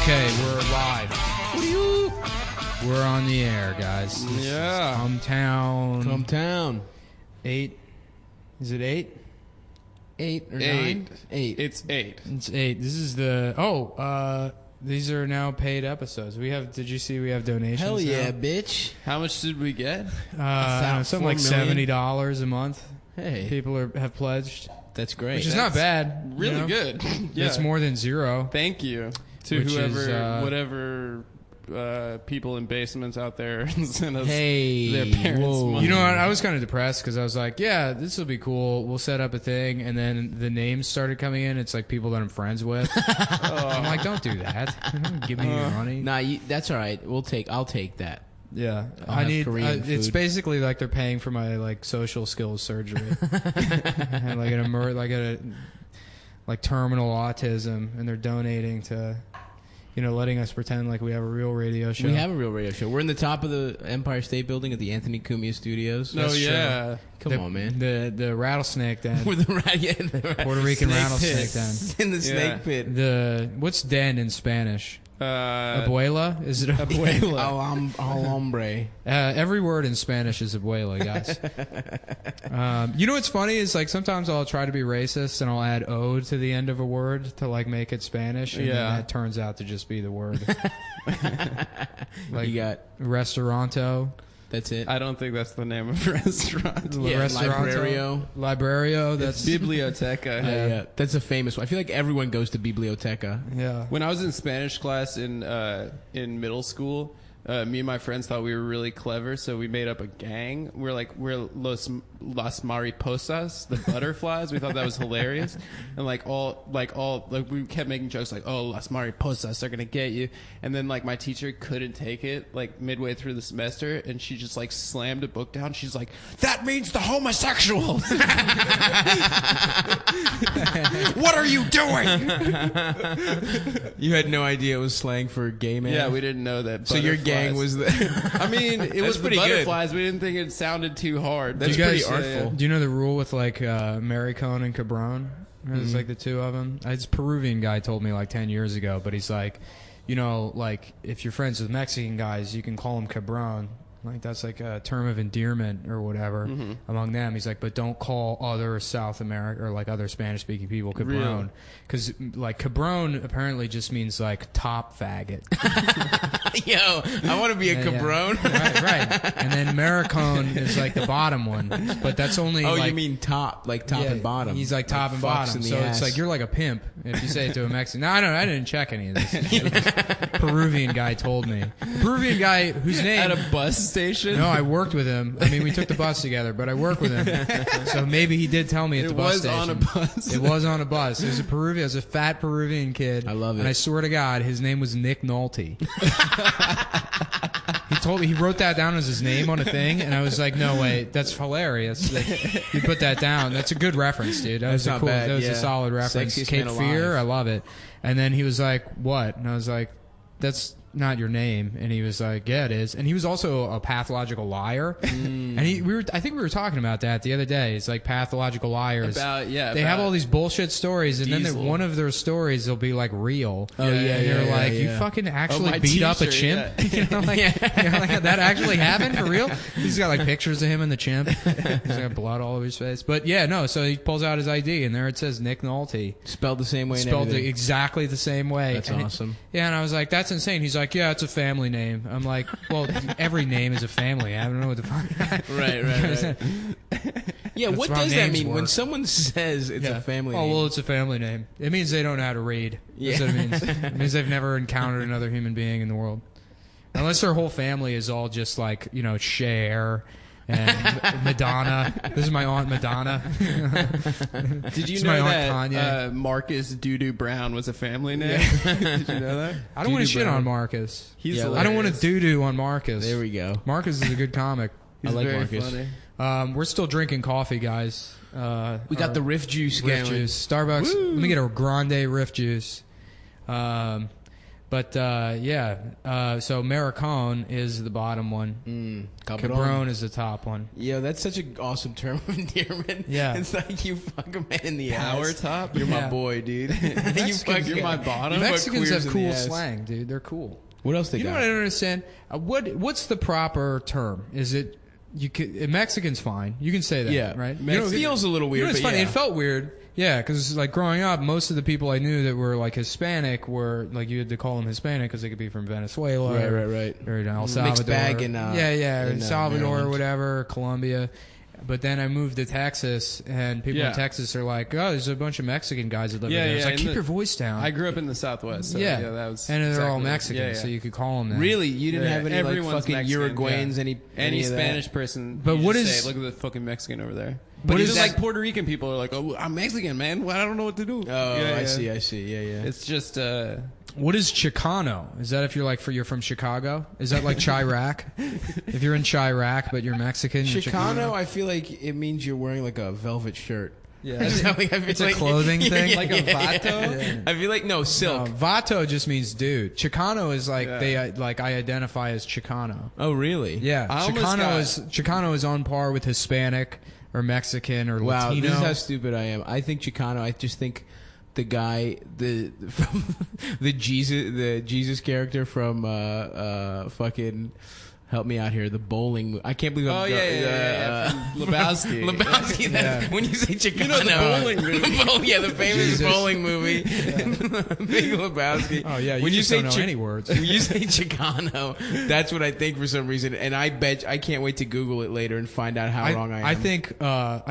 Okay, we're live. We're on the air, guys. Yeah. Cum Town. Cum Town. 8. Is it 8? 8 or 8. 9? 8. It's 8. It's 8. This is the... these are now paid episodes. Did you see we have donations? Hell yeah, now? bitch. How much did we get? Something like $70 a month. Hey. People have pledged. That's great. Which is not bad. Really good. Yeah. It's more than zero. Thank you to Which whoever, is, whatever people in basements out there sent us Hey, their parents' whoa. money. You know what? I was kind of depressed because I was like, yeah, this will be cool. We'll set up a thing. And then the names started coming in. It's like people that I'm friends with. I'm like, don't do that. Don't give me your money. Nah, that's all right. I'll take that. Yeah. I'll have Korean It's food. basically like they're paying for my like social skills surgery. And like terminal autism. And they're donating to... letting us pretend like we have a real radio show. We have a real radio show. We're in the top of the Empire State Building at the Anthony Cumia Studios. No, yeah. Come on, man. The rattlesnake den. We're the Puerto Rican Snake rattlesnake pit. den. in the snake pit. What's den in Spanish? Abuela? Is it Abuela. Al hombre. every word in Spanish is abuela, guys. You know what's funny is like sometimes I'll try to be racist and I'll add O to the end of a word to like make it Spanish, and then that turns out to just be the word. Like You got restauranto. that's it. I don't think that's the name of a restaurant. Yeah, Restauranto. Librario. That's Biblioteca. yeah, that's a famous one. I feel like everyone goes to Biblioteca. yeah. When I was in Spanish class in middle school, me and my friends thought we were really clever, so we made up a gang. We're las mariposas, the butterflies. We thought that was hilarious, and we kept making jokes like, "Oh, las mariposas, they're gonna get you." And then like my teacher couldn't take it like midway through the semester, and she just like slammed a book down. She's like, "That means the homosexuals." What are you doing? You had no idea it was slang for gay man. Yeah, we didn't know that. So your gang was the. I mean, it was the pretty good. butterflies. We didn't think it sounded too hard. That's you pretty guys, artful. Do you know the rule with like Maricón and Cabron? It's like the two of them. This Peruvian guy told me like 10 years ago, but he's like, like if you're friends with Mexican guys, you can call them Cabron. Like that's like a term of endearment or whatever among them. He's like, but don't call other South America or like other Spanish-speaking people Cabron, because like Cabron apparently just means like top faggot. Yo, I want to be a cabron. Yeah. Right. And then Maricón is like the bottom one, but that's only. Oh, like, you mean top, like top and bottom? He's like top and fucks bottom, in the so ass. it's like you're like a pimp if you say it to a Mexican. No, I didn't check any of this. Peruvian guy told me. Peruvian guy whose name At a bus station. No, I worked with him. I mean, we took the bus together, but I worked with him. So maybe he did tell me at the bus station. It was on a bus. It was on a bus. It was a fat Peruvian kid. I love it. And I swear to God, his name was Nick Nolte. He told me, he wrote that down as his name on a thing, and I was like, no, wait, that's hilarious. You put that down. That's a good reference, dude. That was not bad, That was yeah. a solid reference. Sexiest Cape man Fear, alive. I love it. And then he was like, what? And I was like, that's not your name. And he was like, yeah, it is. And he was also a pathological liar. And I think we were talking about that the other day. It's like pathological liars. They have all these bullshit stories, and then one of their stories will be like real. Oh, yeah, and you're yeah, like, yeah. you fucking actually my beat up a t-shirt, chimp. You know, like, that actually happened for real. He's got like pictures of him and the chimp. He's got blood all over his face. But yeah, no. So he pulls out his ID, and there it says Nick Nolte, Spelled the same way. spelled and everything. exactly the same way. That's And awesome. Yeah, and I was like, that's insane. He's like, yeah, it's a family name. I'm like, well, every name is a family. I don't know what the fuck. Right. Yeah, That's what how does that names mean when work. someone says it's a family Oh, name? well, it's a family name. It means they don't know how to read. That's what it means. It means they've never encountered another human being in the world. Unless their whole family is all just like, Cher and Madonna. This is my Aunt Madonna. Did you It's know my that Aunt Kanye. Marcus Doo-Doo Brown was a family name? Did you know that? I don't want to Doo-Doo shit Brown. on Marcus. He's I don't want to doo-doo on Marcus. There we go. Marcus is a good comic. He's I like very Marcus. funny. We're still drinking coffee, guys. We got the Riff Juice Riff going. juice. Starbucks. Woo. Let me get a grande Riff juice. But so Maricón is the bottom one. Cabron is the top one. Yo, that's such an awesome term of endearment. Yeah. It's like you fuck a man in the Power ass. top? You're my boy, dude. You're my bottom. Mexicans queers have in the cool ass. slang, dude. They're cool. What else they You got? know what I don't understand? What's the proper term? Is it Mexican's fine? You can say that, Yeah. right? It feels a little weird, It's but funny. yeah. It felt weird. Yeah, because like growing up, most of the people I knew that were like Hispanic were like you had to call them Hispanic because they could be from Venezuela, Right. or El Salvador, Mixed bag in, in Salvador or Maryland. whatever, Colombia. But then I moved to Texas, and people in Texas are like, "Oh, there's a bunch of Mexican guys that live there." It's like, keep your voice down. I grew up in the Southwest. So yeah, that was and they're all exactly- Mexican, so you could call them that. Really? You didn't have any like Everyone's fucking Mexican, Uruguayans, any of that? Spanish person. But you what just is- say, look at the fucking Mexican over there? What But is even that- like Puerto Rican people are like, oh, I'm Mexican, man. Well, I don't know what to do. Oh, I see. Yeah. It's just What is Chicano? Is that if you're from Chicago? Is that like Chirac? If you're in Chirac but you're Mexican, you're Chicano, I feel like it means you're wearing like a velvet shirt. yeah. It's a clothing thing? Like a vato? I feel like silk. Vato just means dude. Chicano is like I identify as Chicano. Oh, really? Yeah, I almost Chicano is on par with Hispanic or Mexican or Wow, Latino. this is how stupid I am. I think Chicano. I just think the guy, from the Jesus character from fucking. Help me out here. The bowling. I can't believe. Oh, yeah. Lebowski. Lebowski. That's, when you say Chicano, You know the bowling movie. the famous Jesus. bowling movie. Big Lebowski. Oh yeah, when you just say don't know any words. when you say Chicano, that's what I think for some reason, and I bet I can't wait to Google it later and find out how wrong I am. I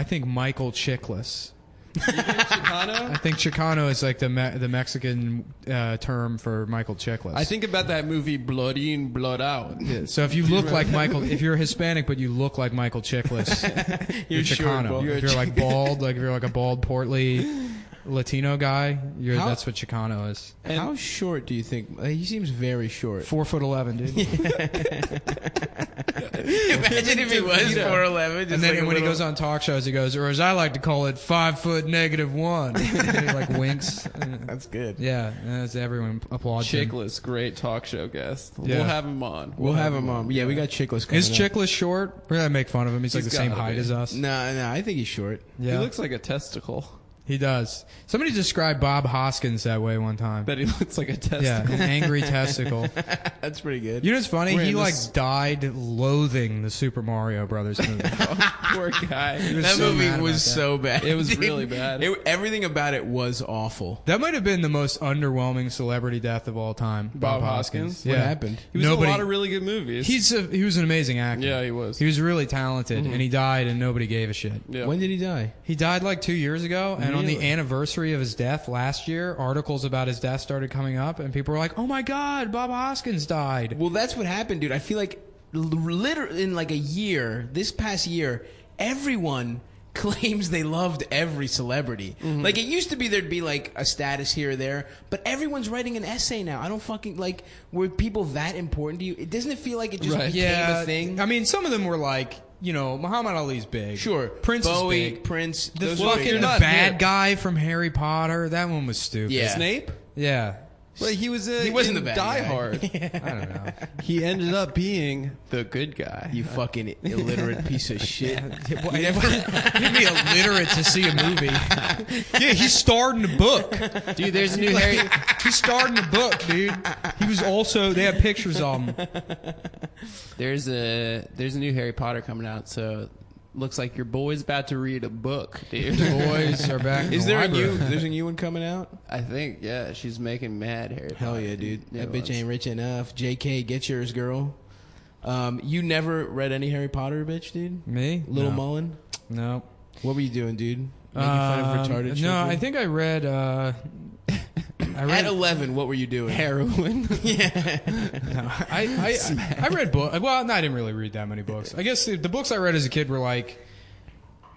think Michael Chiklis. Chicano? I think Chicano is like the Mexican term for Michael Chiklis. I think about that movie Blood In, Blood Out. Yeah, so if you look like Michael, if you're Hispanic but you look like Michael Chiklis, you're short, Chicano. bald. If you're like bald, like if you're like a bald, portly Latino guy, that's what Chicano is. How short do you think? He seems very short. 4'11", dude. Imagine if he was 4'11", And then when he goes on talk shows, he goes, or as I like to call it, 5'-1". And he like winks. That's good. Yeah, and that's everyone applauds him. Chickless, great talk show guest. Yeah. We'll have him on. We'll have him on. Yeah, we got Chickless coming Is up. Chiklis short? We're gonna make fun of him. He's like the same gotta height be. as us. No, I think he's short. Yeah, He looks like a testicle. he does. Somebody described Bob Hoskins that way one time. Bet he looks like a testicle. Yeah, an angry testicle. That's pretty good. You know what's funny? We're He in like this- died loathing the Super Mario Brothers movie. Poor guy. that so movie mad was about that. so bad. It was Dude, really bad. Everything about it was awful. That might have been the most underwhelming celebrity death of all time. Bob Hoskins? What Yeah. happened? He was in Nobody- a lot of really good movies. He was an amazing actor. Yeah, he was. He was really talented, and he died, and nobody gave a shit. Yeah. When did he die? He died like 2 years ago, and on the Really? anniversary of his death last year, articles about his death started coming up, and people were like, "Oh my God, Bob Hoskins died." Well, that's what happened, dude. I feel like literally in like a year, this past year, everyone claims they loved every celebrity. Like it used to be there'd be like a status here or there, but everyone's writing an essay now. I don't fucking like were people that important to you? Doesn't it feel like it just Right. became a thing? I mean, some of them were like, Muhammad Ali's big. Sure, Prince Bowie, is big. Prince, The those are big. fucking not bad him. guy from Harry Potter. That one was stupid. Yeah. Snape? Yeah. Well, he was He wasn't in the bad Die guy. Hard. I don't know. He ended up being the good guy. You fucking illiterate piece of shit. Well, you didn't be illiterate to see a movie. Yeah, he starred in the book. Dude, there's a new Harry. He starred in the book, dude. He was also. They have pictures of him. There's a new Harry Potter coming out, so looks like your boy's about to read a book, dude. The boys are back. in Is the there a library. new? There's a new one coming out. I think, yeah, she's making mad Harry Hell Potter. yeah, dude. Yeah, That bitch it ain't rich enough. JK, get yours, girl. You never read any Harry Potter, bitch, dude? Me? Little no. Mullen? No. What were you doing, dude? Making fun of retarded children? No, I think I read. At 11, what were you doing? Heroin. No, I read books. Well, no, I didn't really read that many books. I guess the books I read as a kid were like.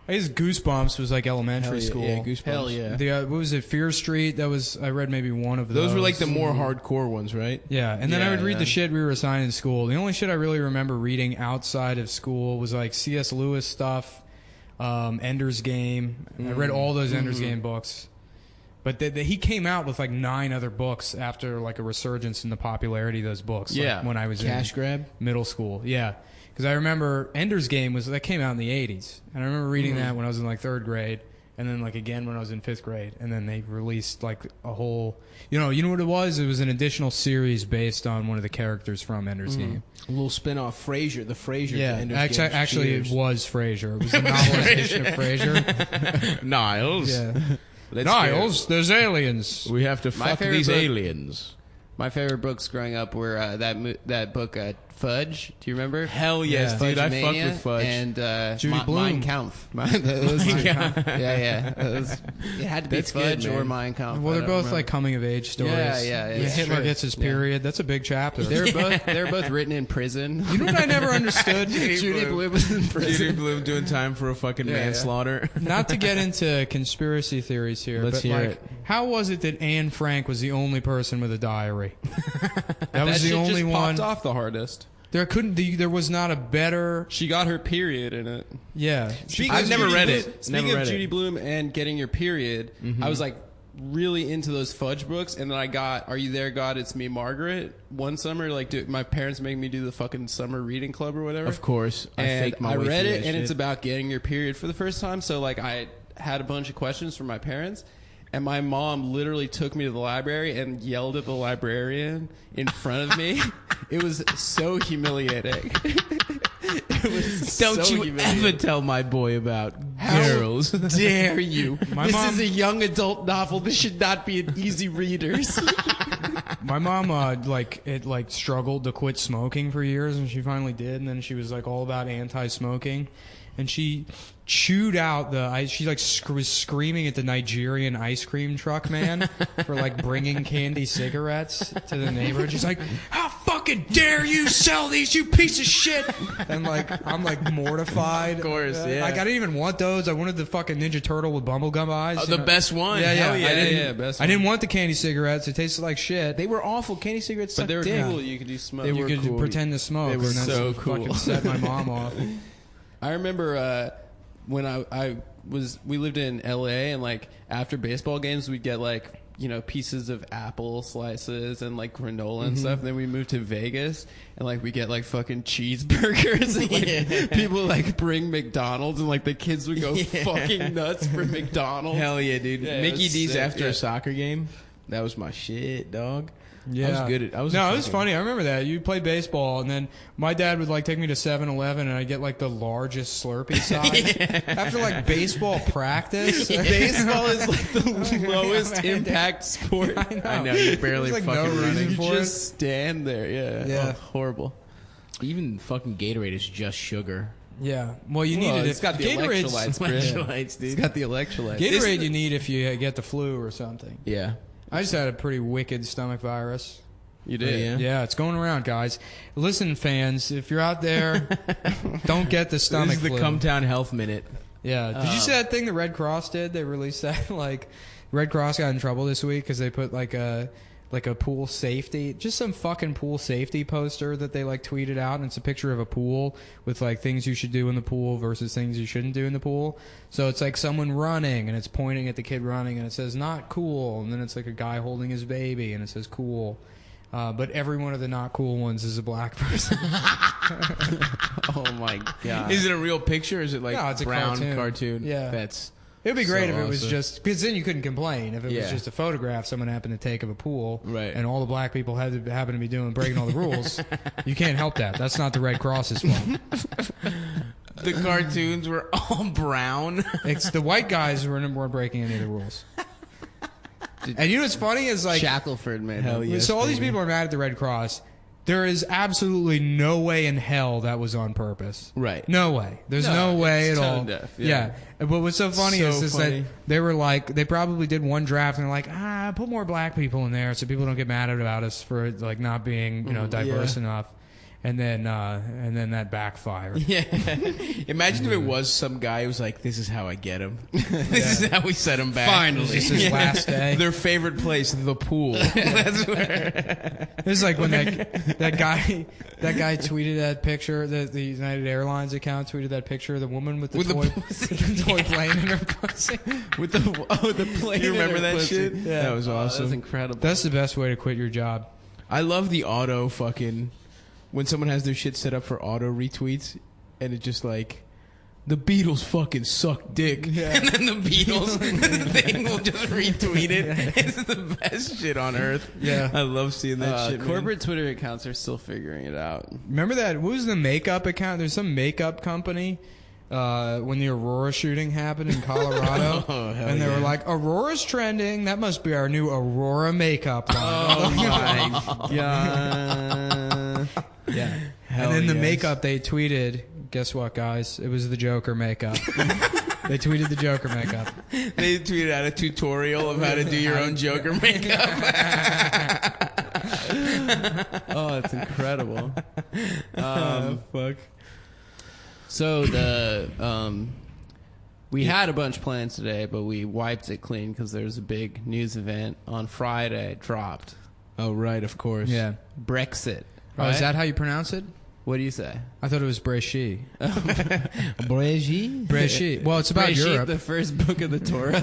I guess Goosebumps was like elementary Hell yeah, school. yeah, Goosebumps. Hell yeah. The what was it? Fear Street. That was I read maybe one of those. Those were like the more hardcore ones, right? Yeah, and then I Yeah, would read yeah. the shit we were assigned in school. The only shit I really remember reading outside of school was like C.S. Lewis stuff, Ender's Game. I read all those Ender's Game books. But he came out with like 9 other books after like a resurgence in the popularity of those books. Yeah. Like when I was Cash in grab? middle school. Yeah. Because I remember Ender's Game that came out in the 80s. And I remember reading that when I was in like 3rd grade. And then like again when I was in 5th grade. And then they released like a whole, you know what it was? It was an additional series based on one of the characters from Ender's Game. A little spin-off, Frasier, the Frasier. Yeah, to Ender's Game. actually it was Frasier. It was a novelization of Frasier. Niles. Yeah. Let's Niles, there's aliens. We have to fuck favorite these book- aliens. My favorite books growing up were that book Fudge. Do you remember? Hell yes, Yeah. dude. I Fudge fucked Mania with Fudge. and Judy Blume. Mein Kampf. Yeah. It had to be That's good, Fudge man. or Mein Kampf. Well, I they're don't both remember. like coming of age stories. Yeah, it's Hitler true. gets his Yeah. period. That's a big chapter. They're both written in prison. You know what I never understood? Judy Blume was in prison. Judy Blume doing time for a fucking Yeah. manslaughter. Not to get into conspiracy theories here, Let's but hear like, it. how was it that Anne Frank was the only person with a diary? That was That the shit only just one. popped off the hardest. There was not a better. She got her period in it. Yeah. I've never read it. Speaking Never of read Judy it. Blume and getting your period, I was like really into those Fudge books, and then I got "Are You There, God? It's Me, Margaret" one summer. Like, my parents made me do the fucking summer reading club or whatever. Of course. And faked my I way read through it, that and shit. it's about getting your period for the first time. So like, I had a bunch of questions from my parents. And my mom literally took me to the library and yelled at the librarian in front of me. It was so humiliating. It was Don't so you humiliating. ever tell my boy about How girls. dare you? My This mom- is a young adult novel. This should not be an easy readers. My mom struggled to quit smoking for years, and she finally did. And then she was like all about anti-smoking, and she chewed out she was screaming at the Nigerian ice cream truck man for like bringing candy cigarettes to the neighborhood. She's like, "How fucking dare you sell these, you piece of shit!" And like I'm like mortified. Of course, yeah. Like I didn't even want those. I wanted the fucking Ninja Turtle with bubblegum eyes. The best one. Yeah, yeah. Hell yeah. I didn't, yeah, best I didn't want the candy cigarettes. It tasted like shit. They were awful. Candy cigarettes But sucked they were dick. cool. You could do smoke. You were could cool. pretend to smoke. They were and that's so what cool. fucking set my mom off. I remember when we lived in LA, and like after baseball games we'd get like, you know, pieces of apple slices and like granola and stuff, and then we moved to Vegas and like we get like fucking cheeseburgers and like people like bring McDonald's, and like the kids would go fucking nuts for McDonald's. Hell yeah, dude. Yeah, it Mickey was D's sick, after yeah. a soccer game. That was my shit, dog. Yeah, I was good at. I was no, a it was fucking- funny. I remember that you play baseball, and then my dad would like take me to 7-Eleven, and I get like the largest Slurpee size after like baseball practice. Baseball is like the lowest impact sport. I know you're barely There's, like, fucking no reason running. You for just stand there. Yeah. Yeah. Oh, horrible. Even fucking Gatorade is just sugar. Yeah, well, you Well, needed it's it. got the Gatorade's- electrolytes, Brad. Electrolytes, dude. It's got the electrolytes. Gatorade you need if you get the flu or something. Yeah. I just had a pretty wicked stomach virus. You did. Yeah. Yeah, it's going around, guys. Listen, fans, if you're out there, don't get the stomach This is the flu. Cum Town Health Minute. Yeah. Did you see that thing the Red Cross did? They released that like Red Cross got in trouble this week because they put like a pool safety, just some fucking pool safety poster that they like tweeted out, and it's a picture of a pool with like things you should do in the pool versus things you shouldn't do in the pool. So it's like someone running, and it's pointing at the kid running, and it says not cool, and then it's like a guy holding his baby, and it says cool. But every one of the not cool ones is a black person. Oh my god. Is it a real picture? Or is it like No, it's a brown cartoon. Yeah. That's It would be great So if it was awesome. just because then you couldn't complain if it was Yeah. just a photograph someone happened to take of a pool, Right. And all the black people had to happen to be breaking all the rules. You can't help that. That's not the Red Cross's fault. the cartoons were all brown. It's the white guys who weren't breaking any of the rules. And you know what's funny is like Shackleford, man. Hell yeah. so all these baby. people are mad at the Red Cross. There is absolutely no way in hell that was on purpose. Right. No way. There's no No, way it's at all. tone deaf, Yeah. yeah. But what's so funny So is funny. that they were like, they probably did one draft and they're like, put more black people in there so people don't get mad about us for like not being, diverse enough. and then that backfired. Yeah. Imagine if it was some guy who was like, "This is how I get him. This is how we set him back." Finally, this is his last day. Their favorite place, the pool. That's where. This is like when that guy tweeted that picture. The United Airlines account tweeted that picture of the woman with the toy plane in her pussy. With the plane. Do you remember in her that pussy. shit? Yeah. That was awesome. That's incredible. That's the best way to quit your job. I love the auto fucking when someone has their shit set up for auto retweets, and it's just like. The Beatles fucking suck dick. Yeah. And then the Beatles thing will just retweet it. It's the best shit on earth. Yeah. I love seeing that shit. Corporate Twitter accounts are still figuring it out. Remember that? What was the makeup account? There's some makeup company when the Aurora shooting happened in Colorado. And they were like, Aurora's trending. That must be our new Aurora makeup line. Oh my god. Yeah. Hell and then the yes. makeup they tweeted, guess what, guys? It was the Joker makeup. They tweeted the Joker makeup. They tweeted out a tutorial of how to do your own Joker makeup. Oh, that's incredible. Fuck. So we had a bunch planned today, but we wiped it clean because there's a big news event on Friday dropped. Oh, right, of course. Yeah. Brexit. Oh, is right? that how you pronounce it? What do you say? I thought it was Bresci. Bresci? Bresci. Well, it's about Breshit, Europe. the first book of the Torah.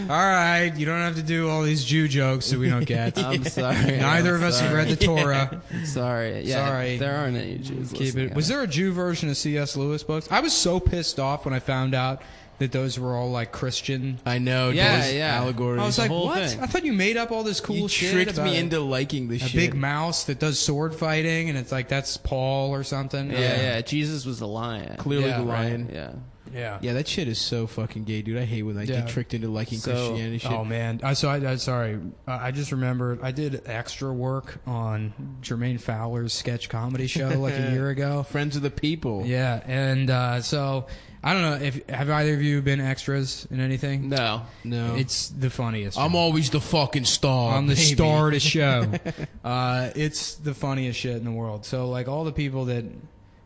All right, you don't have to do all these Jew jokes that we don't get. I'm sorry. Neither of us have read the Torah. Sorry. Yeah, Sorry. there aren't any Jews. Keep listening. it. Was there a Jew version of C.S. Lewis books? I was so pissed off when I found out that those were all like Christian. I know. Yeah, those yeah. allegories. I was the like, whole what? thing. I thought you made up all this cool you shit. tricked about me into liking this a shit. big mouse that does sword fighting, and it's like that's Paul or something. Yeah. Jesus was a lion. Clearly Yeah, the lion. Yeah. yeah. Yeah, that shit is so fucking gay, dude. I hate when I Yeah. get tricked into liking So- Christianity shit. Oh man, sorry. I just remembered I did extra work on Jermaine Fowler's sketch comedy show like a year ago. Friends of the people. Yeah, and so I don't know if have either of you been extras in anything? No. No. It's the funniest. I'm always the fucking star. I'm the baby. star of the show. It's the funniest shit in the world. So like all the people that.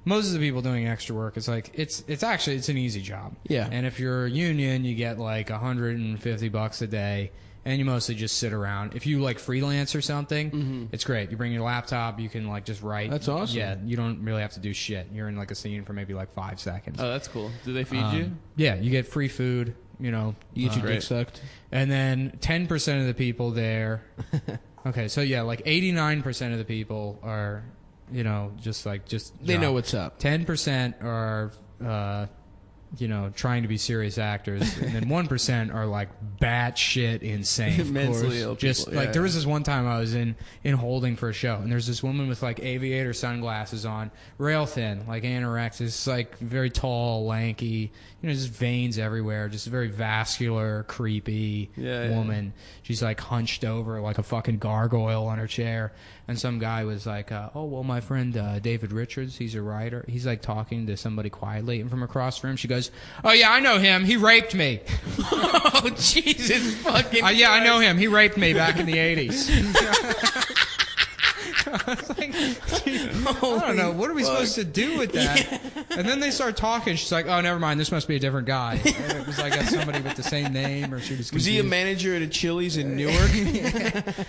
Most of the people doing extra work, it's like it's an easy job. Yeah. And if you're a union, you get like $150 a day, and you mostly just sit around. If you like freelance or something, it's great. You bring your laptop, you can like just write. That's awesome. Yeah, you don't really have to do shit. You're in like a scene for maybe like 5 seconds. Oh, that's cool. Do they feed you? Yeah, you get free food. You know, You get your Great. dick sucked. and then 10% of the people there. Okay, so yeah, like 89% of the people are, you know, just They know what's up. 10% are, you know, trying to be serious actors, and then 1% are like batshit insane. Of Mentally course. ill Just people, like yeah. there was this one time I was in holding for a show, and there's this woman with like aviator sunglasses on, rail thin, like anorexic, like very tall, lanky, you know, just veins everywhere, just a very vascular, creepy woman. She's like hunched over like a fucking gargoyle on her chair. And some guy was like, oh, well, my friend David Richards, he's a writer. He's like talking to somebody quietly. And from across the room, she goes, oh, yeah, I know him. He raped me. Oh, Jesus fucking Yeah, I know him. He raped me back in the 80s. I was like, I don't know. What are we supposed to do with that? Yeah. And then they start talking. She's like, oh, never mind. This must be a different guy. And it was like somebody with the same name, or she was confused. Was he a manager at a Chili's in Newark?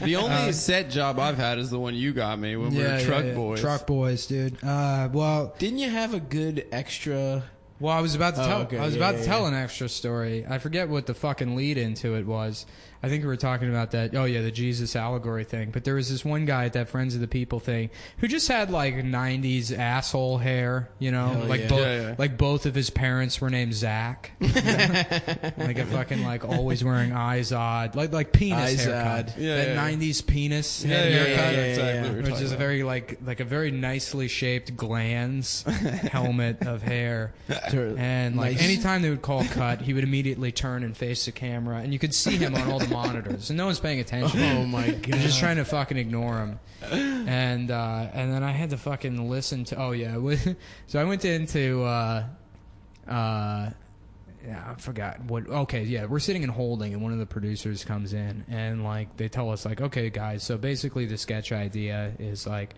The only set job I've had is the one you got me when we were truck boys. Truck boys, dude. Well, Didn't you have a good extra... I was about to tell. okay. I was about to tell an extra story. I forget what the fucking lead into it was. I think we were talking about that. Oh yeah, the Jesus allegory thing. But there was this one guy at that Friends of the People thing who just had like 90s asshole hair. You know, Hell like yeah. like both of his parents were named Zach. Like a fucking like always wearing eyes odd, like penis Eyes haircut. odd. Yeah, that yeah. 90s penis Yeah, haircut. exactly what we were Which talking is a about. very like a very nicely shaped glands helmet of hair. And like Nice. anytime they would call cut, he would immediately turn and face the camera, and you could see him on all the monitors, and no one's paying attention. Oh, my God. They're just trying to fucking ignore him. And then I had to fucking listen to. Oh yeah, so I went into. Yeah, I forgot what. Okay, yeah, we're sitting and holding, and one of the producers comes in, and like they tell us like, okay, guys, so basically the sketch idea is like.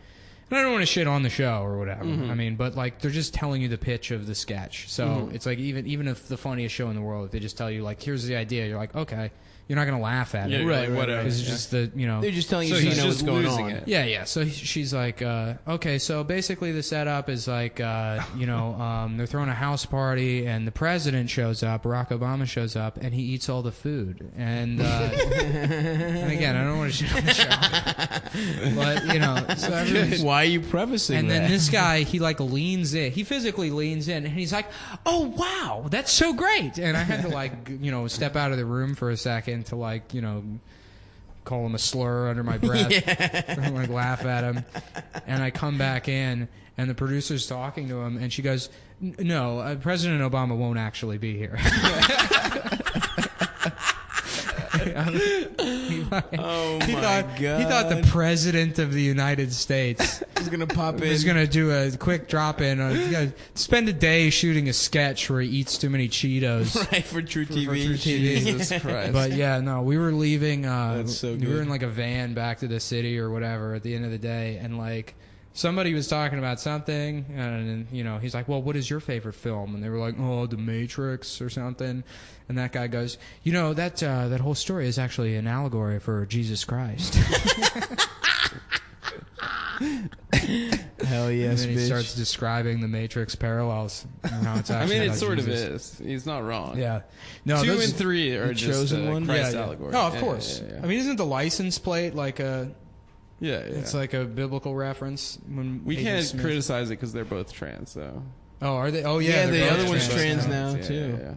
And I don't want to shit on the show or whatever. I mean, but like they're just telling you the pitch of the sketch. So it's like even if the funniest show in the world, if they just tell you like, here's the idea, you're like, okay, you're not gonna laugh at it, right? Whatever. Because it's just the They're just telling you So so he's you know just what's going losing on. it. Yeah. So she's like, okay, so basically the setup is like, they're throwing a house party and the president shows up, Barack Obama shows up, and he eats all the food. And, and again, I don't want to shit on the show, but so everyone's. Why are you prefacing And that? then this guy, he like leans in. He physically leans in, and he's like, "Oh wow, that's so great!" And I had to like, step out of the room for a second to like, call him a slur under my breath, and like laugh at him. And I come back in, and the producer's talking to him, and she goes, "No, President Obama won't actually be here." Oh He my thought god! the president of the United States He's gonna pop in. was gonna do a quick drop in. He's gonna spend a day shooting a sketch where he eats too many Cheetos. right for True TV. True TV. Jesus Christ. But yeah, no, we were leaving. That's so We were good. in like a van back to the city or whatever at the end of the day, and like somebody was talking about something, and he's like, "Well, what is your favorite film?" And they were like, "Oh, The Matrix or something." And that guy goes, that whole story is actually an allegory for Jesus Christ." Hell yes, And then he bitch. starts describing the Matrix parallels and how it's I actually mean, it about sort Jesus. of is. He's not wrong. Yeah. No, 2 those- and 3 are The just chosen one? Christ yeah. allegory. Oh, of Yeah, course. Yeah, I mean, isn't the license plate like a? yeah. It's like a biblical reference. When We Agent can't Smith- criticize it because they're both trans. So Oh, are they? Oh, Yeah, yeah. the they're other both one's trans now, Yeah, too. Yeah.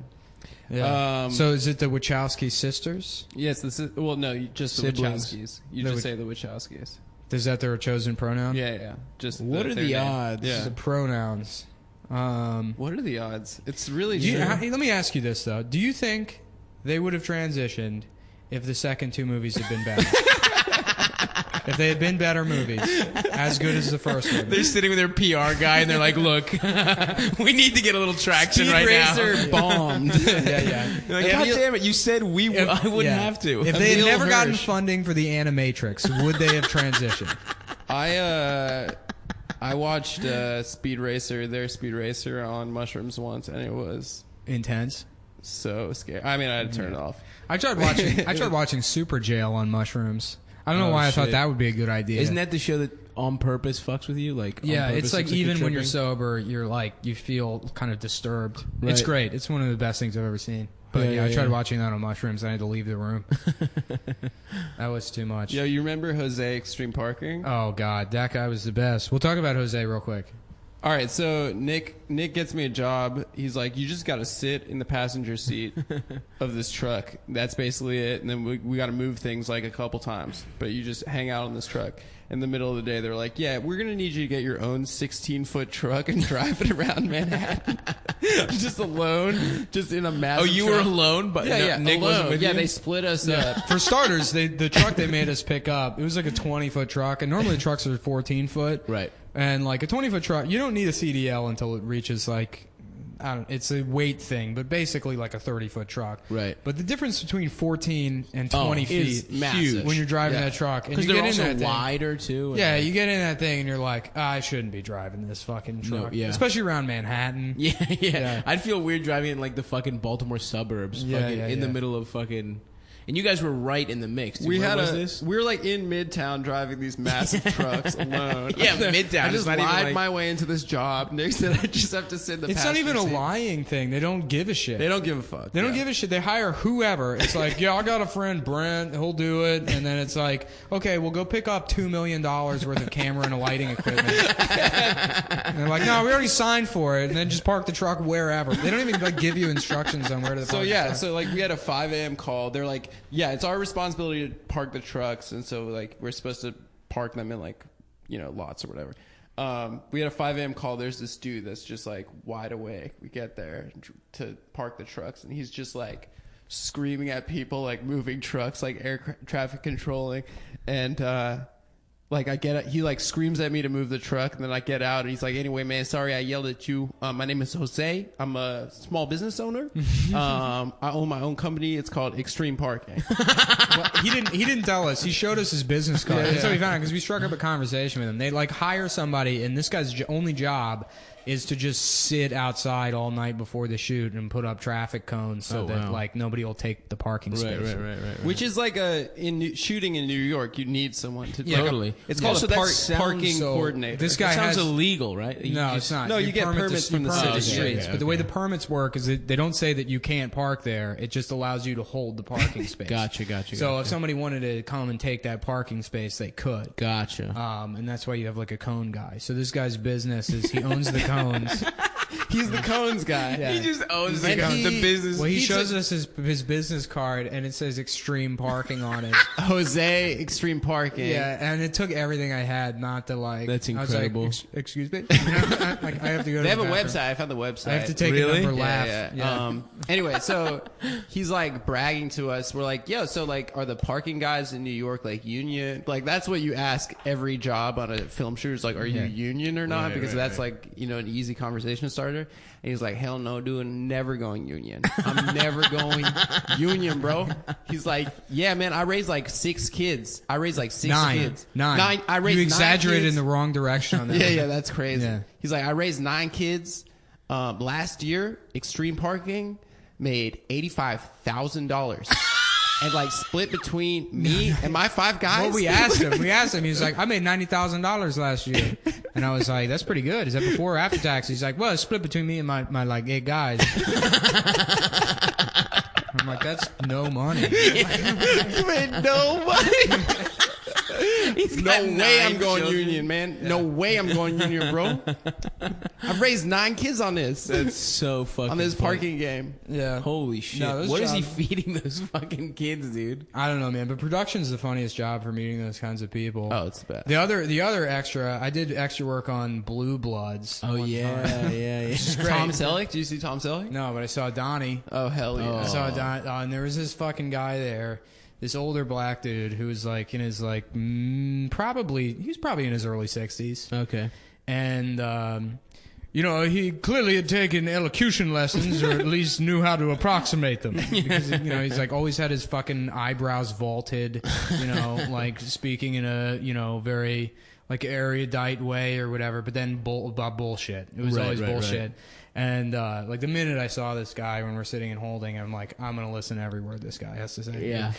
Yeah. So is it the Wachowski sisters? Yes, this is just the Siblings. Wachowskis. You The just say the Wachowskis. Is that their chosen pronoun? Yeah. Just What are their the name. odds? Yeah. The pronouns. What are the odds? It's really Do you, true. hey, let me ask you this though: do you think they would have transitioned if the second 2 movies had been better? If they had been better movies, as good as the first one. They're sitting with their PR guy and they're like, "Look, we need to get a little traction Speed right Racer now." bombed. Yeah. They're like, God damn it! You said I wouldn't Yeah. have to. If they had Emil never gotten Hirsch. funding for the Animatrix, would they have transitioned? I watched their Speed Racer on mushrooms once, and it was Intense. so scary. I mean, I had to turn it off. I tried watching Super Jail on mushrooms. I don't know Oh, why I thought shit. that would be a good idea. Isn't that the show that on purpose fucks with you? Like, on Yeah, purpose it's like looks even when you're tripping? sober, you're like you feel kind of disturbed. It's Right. great. It's one of the best things I've ever seen. But Yeah, I yeah, tried yeah. watching that on mushrooms. And I had to leave the room. That was too much. Yo, you remember Jose Extreme Parking? Oh God, that guy was the best. We'll talk about Jose real quick. All right, so Nick gets me a job. He's like, you just got to sit in the passenger seat of this truck. That's basically it. And then we got to move things like a couple times, but you just hang out on this truck. In the middle of the day, they're like, yeah, we're going to need you to get your own 16-foot truck and drive it around Manhattan. Just alone, just in a massive Oh, you truck. were alone, but Nick wasn't alone. with Yeah, you? they split us up. For starters, the truck they made us pick up, it was like a 20-foot truck, and normally trucks are 14-foot. Right. And like a 20-foot truck, you don't need a CDL until it reaches like, it's a weight thing, but basically like a 30-foot truck. Right. But the difference between 14 and 20 is feet massive. when you're driving Yeah. that truck, and Because you they're get in also that thing. wider too. and Yeah, like- you get in that thing and you're like, I shouldn't be driving this fucking truck. yeah. Especially around Manhattan. Yeah. Yeah. I'd feel weird driving in like the fucking Baltimore suburbs, Yeah, fucking yeah, in the yeah. middle of fucking. And you guys were right in the mix. Dude. We Where had was this? we were like in Midtown driving these massive trucks alone. Yeah, Midtown. I It's just not even lied like- my way into this job. Nick said I just have to sit in the It's not passenger even a seat. lying thing. They don't give a shit. They don't give a fuck. They don't give a shit. They hire whoever. It's like, yeah, I got a friend, Brent. He'll do it. And then it's like, okay, we'll go pick up $2 million worth of camera and lighting equipment. And they're like, no, we already signed for it. And then just park the truck wherever. They don't even like give you instructions on where to park So the yeah, truck. so like we had a 5 a.m. call. They're like, yeah, it's our responsibility to park the trucks, and so like we're supposed to park them in like lots or whatever. We had a 5 a.m. call. There's this dude that's just like wide awake. We get there to park the trucks, and he's just like screaming at people, like moving trucks, like air traffic controlling, and Like he like screams at me to move the truck, and then I get out, and he's like, "Anyway, man, sorry I yelled at you. My name is Jose. I'm a small business owner. I own my own company. It's called Extreme Parking." Well, he didn't tell us. He showed us his business card. That's how we found out, because we struck up a conversation with him. They like hire somebody, and this guy's only job is to just sit outside all night before the shoot and put up traffic cones so that like nobody will take the parking space. Right. Which is like shooting in New York, you need someone to totally. It's called a parking so coordinator. This guy sounds has illegal, right? No, it's not. No, you get permits from the city city. streets. Yeah, but the way the permits work is that they don't say that you can't park there. It just allows you to hold the parking space. Gotcha. So if somebody wanted to come and take that parking space, they could. Gotcha. And that's why you have like a cone guy. So this guy's business is he owns the cones. He's the cones guy. Yeah. He just owns the he- business. Well, he shows us his business card, and it says Extreme Parking on it. Jose Extreme Parking. Yeah, and it took everything I had not to like. That's I was like, incredible. Excuse me. You know, like, I have to go. They to have the a bathroom. website. I found the website. I have to take Really? a number laugh. Yeah. Anyway, so he's like bragging to us. We're like, yo, so like, are the parking guys in New York like union? Like, that's what you ask every job on a film shoot. Is like, are you union or not? Right, because right, that's like, you know, an easy conversation starter. And he's like, hell no, dude, never going union. I'm never going union, bro. He's like, yeah, man, I raised like 6 kids. I raised like 6 kids. Nine. I raised You exaggerated 9 kids. in the wrong direction on that. Yeah, that's crazy. Yeah. He's like, I raised 9 kids. Last year, Extreme Parking made $85,000. And like split between me and my 5 guys. Well, we asked him. He's like, I made $90,000 last year, and I was like, that's pretty good. Is that before or after tax? He's like, well, it's split between me and my like 8 guys. I'm like, that's no money. You made no money. No way I'm going children. union, man. No way I'm going union, bro. I've raised 9 kids on this. That's so fucking On this funny. parking game. Yeah. Holy shit. No, those What is he jobs- feeding those fucking kids, dude? I don't know, man. But production's the funniest job for meeting those kinds of people. Oh, it's the best. The other extra, I did extra work on Blue Bloods. Oh, one yeah, time. yeah. Tom Selleck? Did you see Tom Selleck? No, but I saw Donnie. Oh, hell yeah. I saw Donnie, and there was this fucking guy there, this older black dude who was like in his like he was probably in his early 60s. Okay. And you know, he clearly had taken elocution lessons, or at least knew how to approximate them. Because, you know, he's like always had his fucking eyebrows vaulted, you know, like speaking in a, you know, very like erudite way or whatever, but then about bullshit. It was always bullshit. Right. And like the minute I saw this guy when we're sitting and holding, I'm like, I'm gonna listen to every word this guy has to say. Yeah.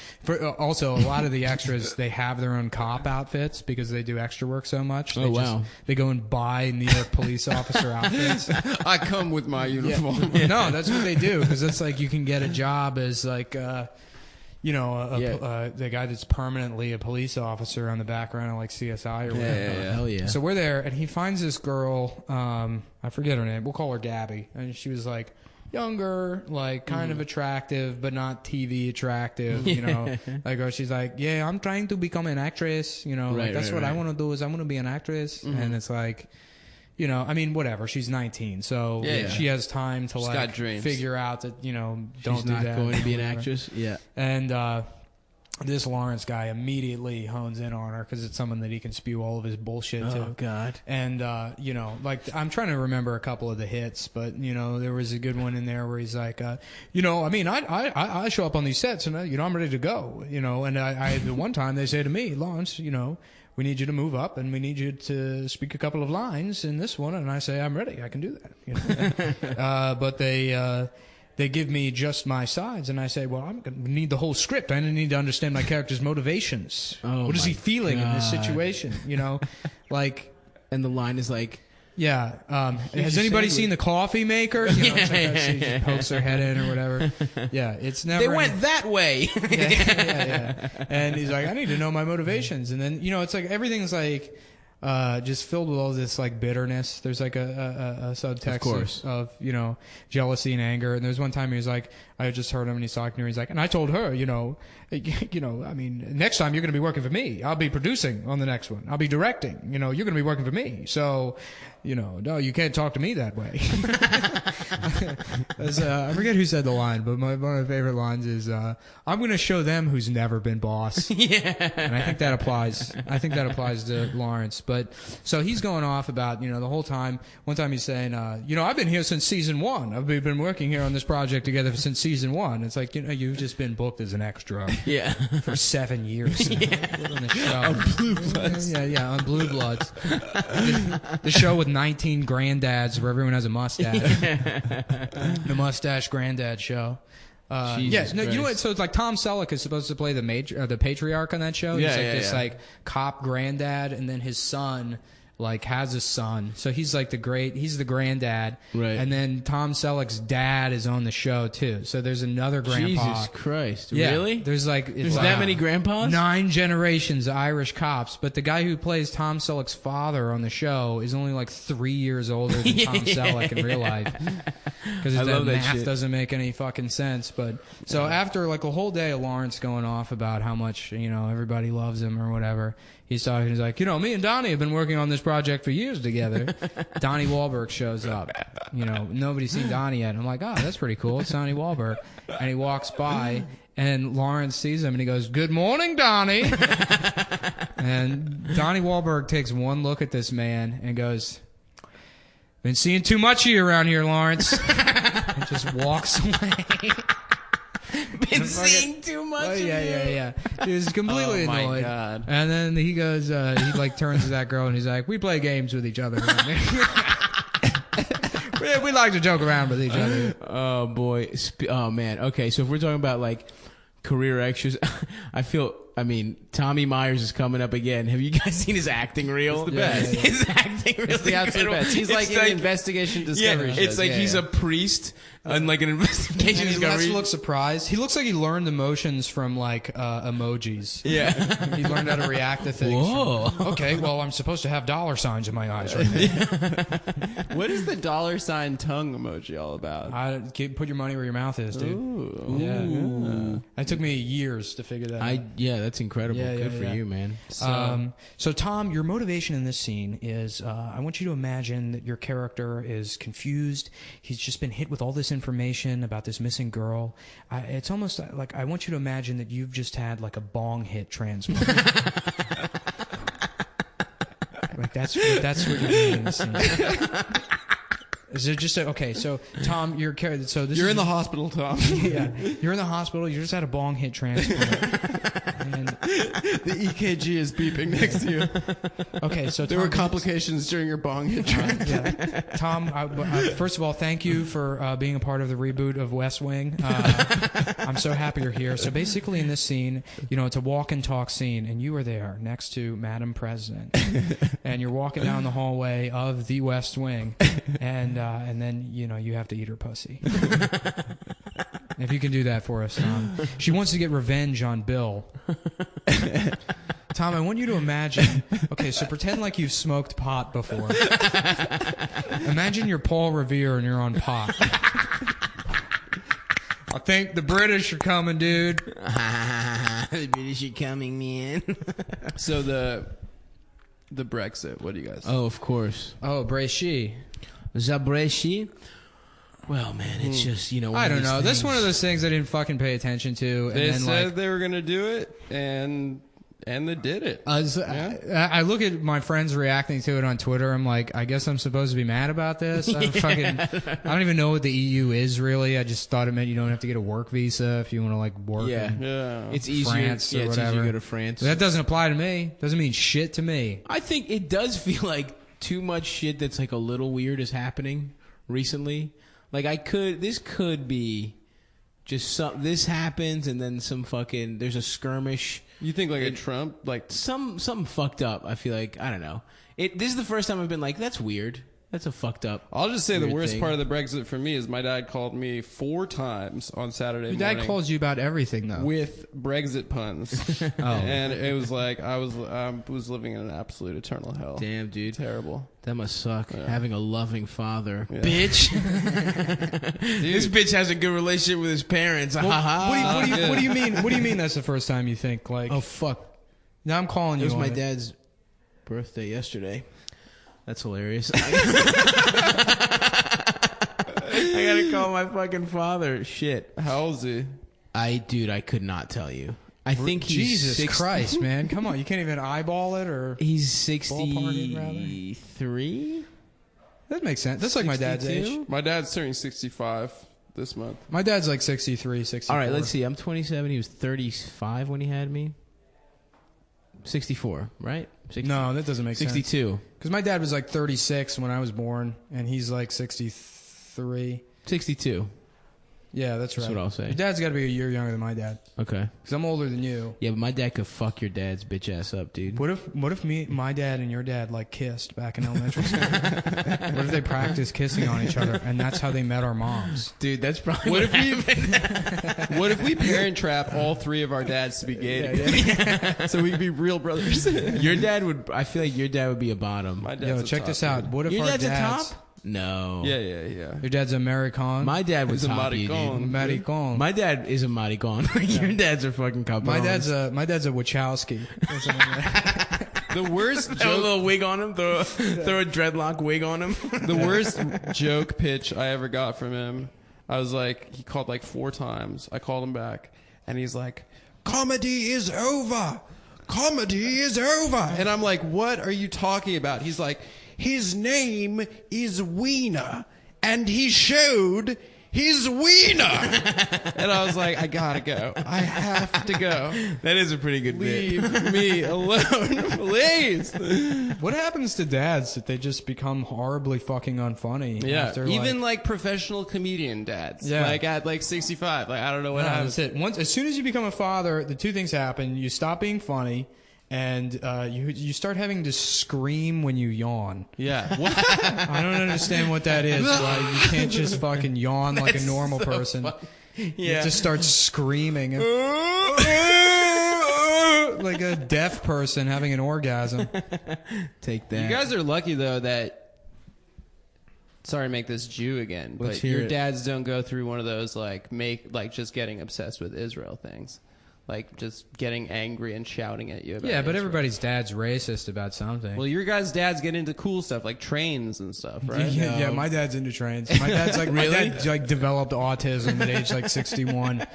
Also, a lot of the extras, they have their own cop outfits because they do extra work so much. They wow. They go and buy New York police officer outfits. I come with my uniform. No, that's what they do, because it's like you can get a job as like you know, the guy that's permanently a police officer on the background of like CSI or whatever. Yeah. Hell yeah. So we're there, and he finds this girl. I forget her name. We'll call her Gabby, and she was like younger, like kind of attractive, but not TV attractive. You know, like she's like, yeah, I'm trying to become an actress. You know, like that's what I want to do. Is I want to be an actress, and it's like. You know, I mean, whatever. She's 19, so she has time to She's like got dreams. figure out that, you know, don't She's do not that. going to be an Whatever. actress? Yeah. And this Lawrence guy immediately hones in on her because it's someone that he can spew all of his bullshit to. Oh, God. And, you know, like, I'm trying to remember a couple of the hits, but, you know, there was a good one in there where he's like, you know, I mean, I show up on these sets and, you know, I'm ready to go, you know, and I the one time they say to me, Lawrence, you know, we need you to move up and we need you to speak a couple of lines in this one. And I say, I'm ready. I can do that. You know? But they give me just my sides, and I say, well, I'm going to need the whole script. I need to understand my character's motivations. Oh, what is he my feeling in this God. situation? You know, like, And the line is like, yeah. Has just anybody say seen the coffee maker? You know, it's like that, she just pokes her head in or whatever. Yeah, it's never. they went that way. yeah. And he's like, I need to know my motivations. And then, you know, it's like everything's like just filled with all this like bitterness. There's like a subtext of, you know, jealousy and anger. And there's one time he was like, I just heard him and he's talking to her. He's like, and I told her, you know, I mean, next time you're going to be working for me. I'll be producing on the next one. I'll be directing. You know, you're going to be working for me. So, you know, no, you can't talk to me that way. I forget who said the line, but one of my favorite lines is, "I'm going to show them who's never been boss." Yeah. And I think that applies. I think that applies to Lawrence. But so he's going off about the whole time. One time he's saying, I've been here since season 1. I've been working here on this project together since season 1. It's like you've just been booked as an extra. Yeah. For 7 years now on the show. On Blue Bloods. Yeah, on Blue Bloods. The show with 19 granddads where everyone has a mustache. The mustache granddad show. Jesus you know what? Christ. So it's like Tom Selleck is supposed to play the patriarch on that show. He's this like cop granddad, and then his son has a son. So he's like he's the granddad. Right. And then Tom Selleck's dad is on the show too. So there's another grandpa. Jesus Christ. Yeah, Really? There's that many grandpas? 9 generations of Irish cops, but the guy who plays Tom Selleck's father on the show is only 3 years older than Tom Selleck in real life. Because that math doesn't make any fucking sense. But so after a whole day of Lawrence going off about how much everybody loves him or whatever, he's talking. He's like, me and Donnie have been working on this project for years together. Donnie Wahlberg shows up. Nobody's seen Donnie yet. I'm like, oh, that's pretty cool. It's Donnie Wahlberg. And he walks by, and Lawrence sees him, and he goes, "Good morning, Donnie." And Donnie Wahlberg takes one look at this man and goes, "Been seeing too much of you around here, Lawrence." And just walks away. Been seeing too much. Oh, yeah. He was completely Oh, my annoyed. God. And then he goes, he turns to that girl and he's like, "We play games with each other. we like to joke around with each other." Oh boy. Oh man. Okay, so if we're talking about career extras, Tommy Myers is coming up again. Have you guys seen his acting reel? It's the best. Yeah. His acting reel. It's the absolute best. He's It's in the investigation discovery shows. It's like he's a priest on an investigation And he lets discovery. look surprised. He looks like he learned emotions from emojis. Yeah. He learned how to react to things. Whoa. Okay, well, I'm supposed to have dollar signs in my eyes right now. What is the dollar sign tongue emoji all about? Put your money where your mouth is, dude. Ooh. Yeah. That took me years to figure that out. That's incredible. Yeah, Good for yeah. you, man. So Tom, your motivation in this scene is I want you to imagine that your character is confused. He's just been hit with all this information about this missing girl. It's almost like I want you to imagine that you've just had a bong hit transplant. That's what you're doing in the scene. Is it just okay? So Tom, you're You're in the hospital, Tom. Yeah, you're in the hospital. You just had a bong hit transplant. And The EKG is beeping next to you. okay, so There were complications during your bong hit. yeah. Tom, first of all, thank you for being a part of the reboot of West Wing. I'm so happy you're here. So basically in this scene, it's a walk and talk scene, and you are there next to Madam President. And you're walking down the hallway of the West Wing, and then, you have to eat her pussy. If you can do that for us, Tom. She wants to get revenge on Bill. Tom, I want you to imagine. Okay, so pretend like you've smoked pot before. Imagine you're Paul Revere and you're on pot. I think the British are coming, dude. The British are coming, man. So the Brexit. What do you guys? Oh, of course. Oh, Bresci. Zabreshi. Well, man, it's just, I don't know. That's one of those things I didn't fucking pay attention to. They And then, said they were gonna do it, and they did it. I look at my friends reacting to it on Twitter. I'm like, I guess I'm supposed to be mad about this. I don't even know what the EU is really. I just thought it meant you don't have to get a work visa if you want to work. Yeah. in It's easier. France or It's whatever. easier to go to France. That doesn't apply to me. Doesn't mean shit to me. I think it does feel like too much shit that's a little weird is happening recently. This could be just this happens and then some fucking, there's a skirmish. You think a Trump, Something fucked up, I feel like. I don't know. This is the first time I've been like, that's weird. That's a fucked up. I'll just say the weird worst thing. part of the Brexit for me is my dad called me 4 times on Saturday Your morning. dad calls you about everything, though. With Brexit puns. And it was like I was living in an absolute eternal hell. Damn, dude. Terrible. That must suck. Having a loving father. Yeah. Bitch. This bitch has a good relationship with his parents. What do you mean? What do you mean that's the first time you think Oh, fuck. Now I'm calling It you. was on my dad's birthday yesterday. That's hilarious. I gotta call my fucking father. Shit. How old is he? Dude, I could not tell you. I think he's Jesus 60 Christ, man! Come on, you can't even eyeball it or. He's Ballpark it, rather. 63. That makes sense. That's like my dad's 62? age. My dad's turning 65 this month. My dad's like 63, 64. All right, let's see. I'm 27. He was 35 when he had me. 64, right? 60, No, that doesn't make sense. 62. Because my dad was like 36 when I was born, and he's like 63. 62. Yeah, that's right. That's what I'll say. Your dad's got to be a year younger than my dad. Okay. Because I'm older than you. Yeah, but my dad could fuck your dad's bitch ass up, dude. What if my dad and your dad like kissed back in elementary school? What if they practiced kissing on each other, and that's how they met our moms? Dude, that's probably What if we parent trap all three of our dads to be gay together? So we could be real brothers. Your dad would. I feel like your dad would be a bottom. My dad's Yo, a check top this out. dude. What if Your our dad's a dads? top? No. Yeah. Your dad's American. My dad was He's a top you, maricon. dude. Maricon. My dad is a maricon. Your dad's a fucking couple. My dad's a Wachowski. Or something like that. The worst Throw a joke. little wig on him. Throw a dreadlock wig on him. The worst joke pitch I ever got from him. I was like, he called like 4 times. I called him back, and he's like, "Comedy is over. Comedy is over." And I'm like, "What are you talking about?" He's like, "His name is Wiener, and he showed his wiener." And I was like, I gotta go. I have to go. That is a pretty good bit. Leave me alone, please. What happens to dads that they just become horribly fucking unfunny? Yeah, after, even like professional comedian dads. Yeah. Like at like 65. Like I don't know what no, happens. that's it. As soon as you become a father, the two things happen: you stop being funny, and you start having to scream when you yawn. Yeah. What? I don't understand what that is. Why you can't just fucking yawn like a normal person. You just start screaming. Like a deaf person having an orgasm. Take that. You guys are lucky though that. Sorry to make this Jew again, Let's but hear your it. dads don't go through one of those like just getting obsessed with Israel things. Like just getting angry and shouting at you about Yeah, but Israel. everybody's dad's racist about something. Well, your guys' dads get into cool stuff like trains and stuff, right? Yeah, my dad's into trains. My dad's like my dad like developed autism at age like 61.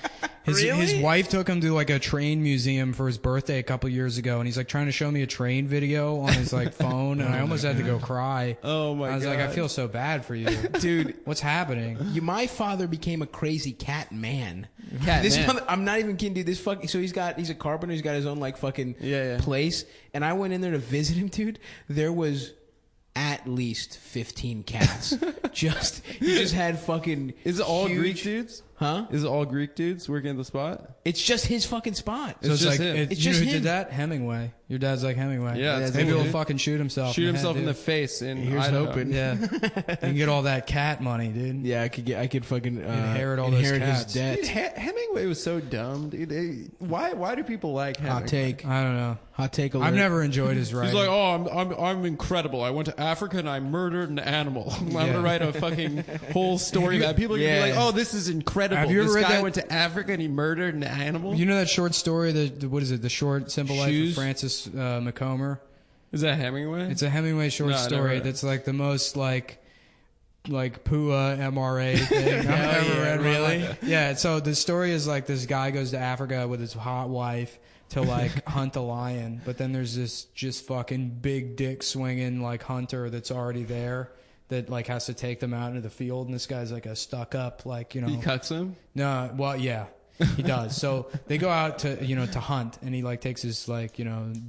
His wife took him to like a train museum for his birthday a couple years ago, and he's like trying to show me a train video on his like phone, and I almost had to go cry. Oh my god! I was like, I feel so bad for you, dude. What's happening? My father became a crazy cat man. Cat This man. mother, I'm not even kidding, dude. This fucking. So he's a carpenter. He's got his own like fucking Yeah. place. And I went in there to visit him, dude. There was at least 15 cats. He just had fucking. Is it all huge- Greek dudes? Huh? Is it all Greek dudes working at the spot? It's just his fucking spot. So it's just like, him. it's It's you know just who him. did that? Hemingway. Your dad's like Hemingway. Yeah, it's maybe cool, he'll dude. fucking shoot himself. Shoot in the himself head, in the dude. face in Here's Idaho. hoping. Yeah, you can get all that cat money, dude. Yeah, I could fucking Inherit all those his cats. debt. Dude, Hemingway was so dumb, dude. Why do people like Hemingway? Hot take. I don't know. Hot take alert. I've never enjoyed his writing. He's like, oh, I'm incredible. I went to Africa and I murdered an animal. I'm gonna write a fucking whole story about it. People are gonna Yeah. be like, oh, this is incredible. Have you ever this read guy that- went to Africa and he murdered an animal. You know that short story, what is it? The Short Simple Life Shoes? of Francis McComber. Is that Hemingway? It's a Hemingway short No, I never story read it. that's like the most like PUA MRA thing I've ever read. in my life. Yeah. So the story is like this guy goes to Africa with his hot wife to like hunt a lion, but then there's this just fucking big dick swinging like hunter that's already there that like has to take them out into the field, and this guy's like a stuck up like he cucks him. No, well, yeah, he does. So they go out to to hunt, and he like takes his like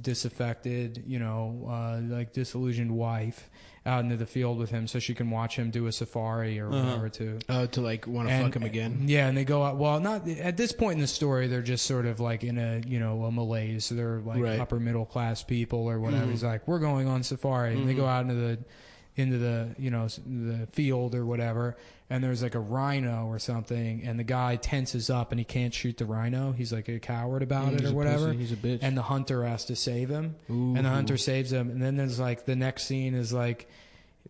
disaffected like disillusioned wife out into the field with him so she can watch him do a safari or whatever too. Oh, to like want to fuck him again. Yeah, and they go out. Well, not at this point in the story. They're just sort of like in a a malaise. So they're like Right. upper middle class people or whatever. He's like, we're going on safari, and they go out into the field or whatever, and there's like a rhino or something, and the guy tenses up and he can't shoot the rhino. He's like a coward about it he's or a whatever. pussy. He's a bitch. And the hunter has to save him, and the hunter saves him. And then there's like the next scene is like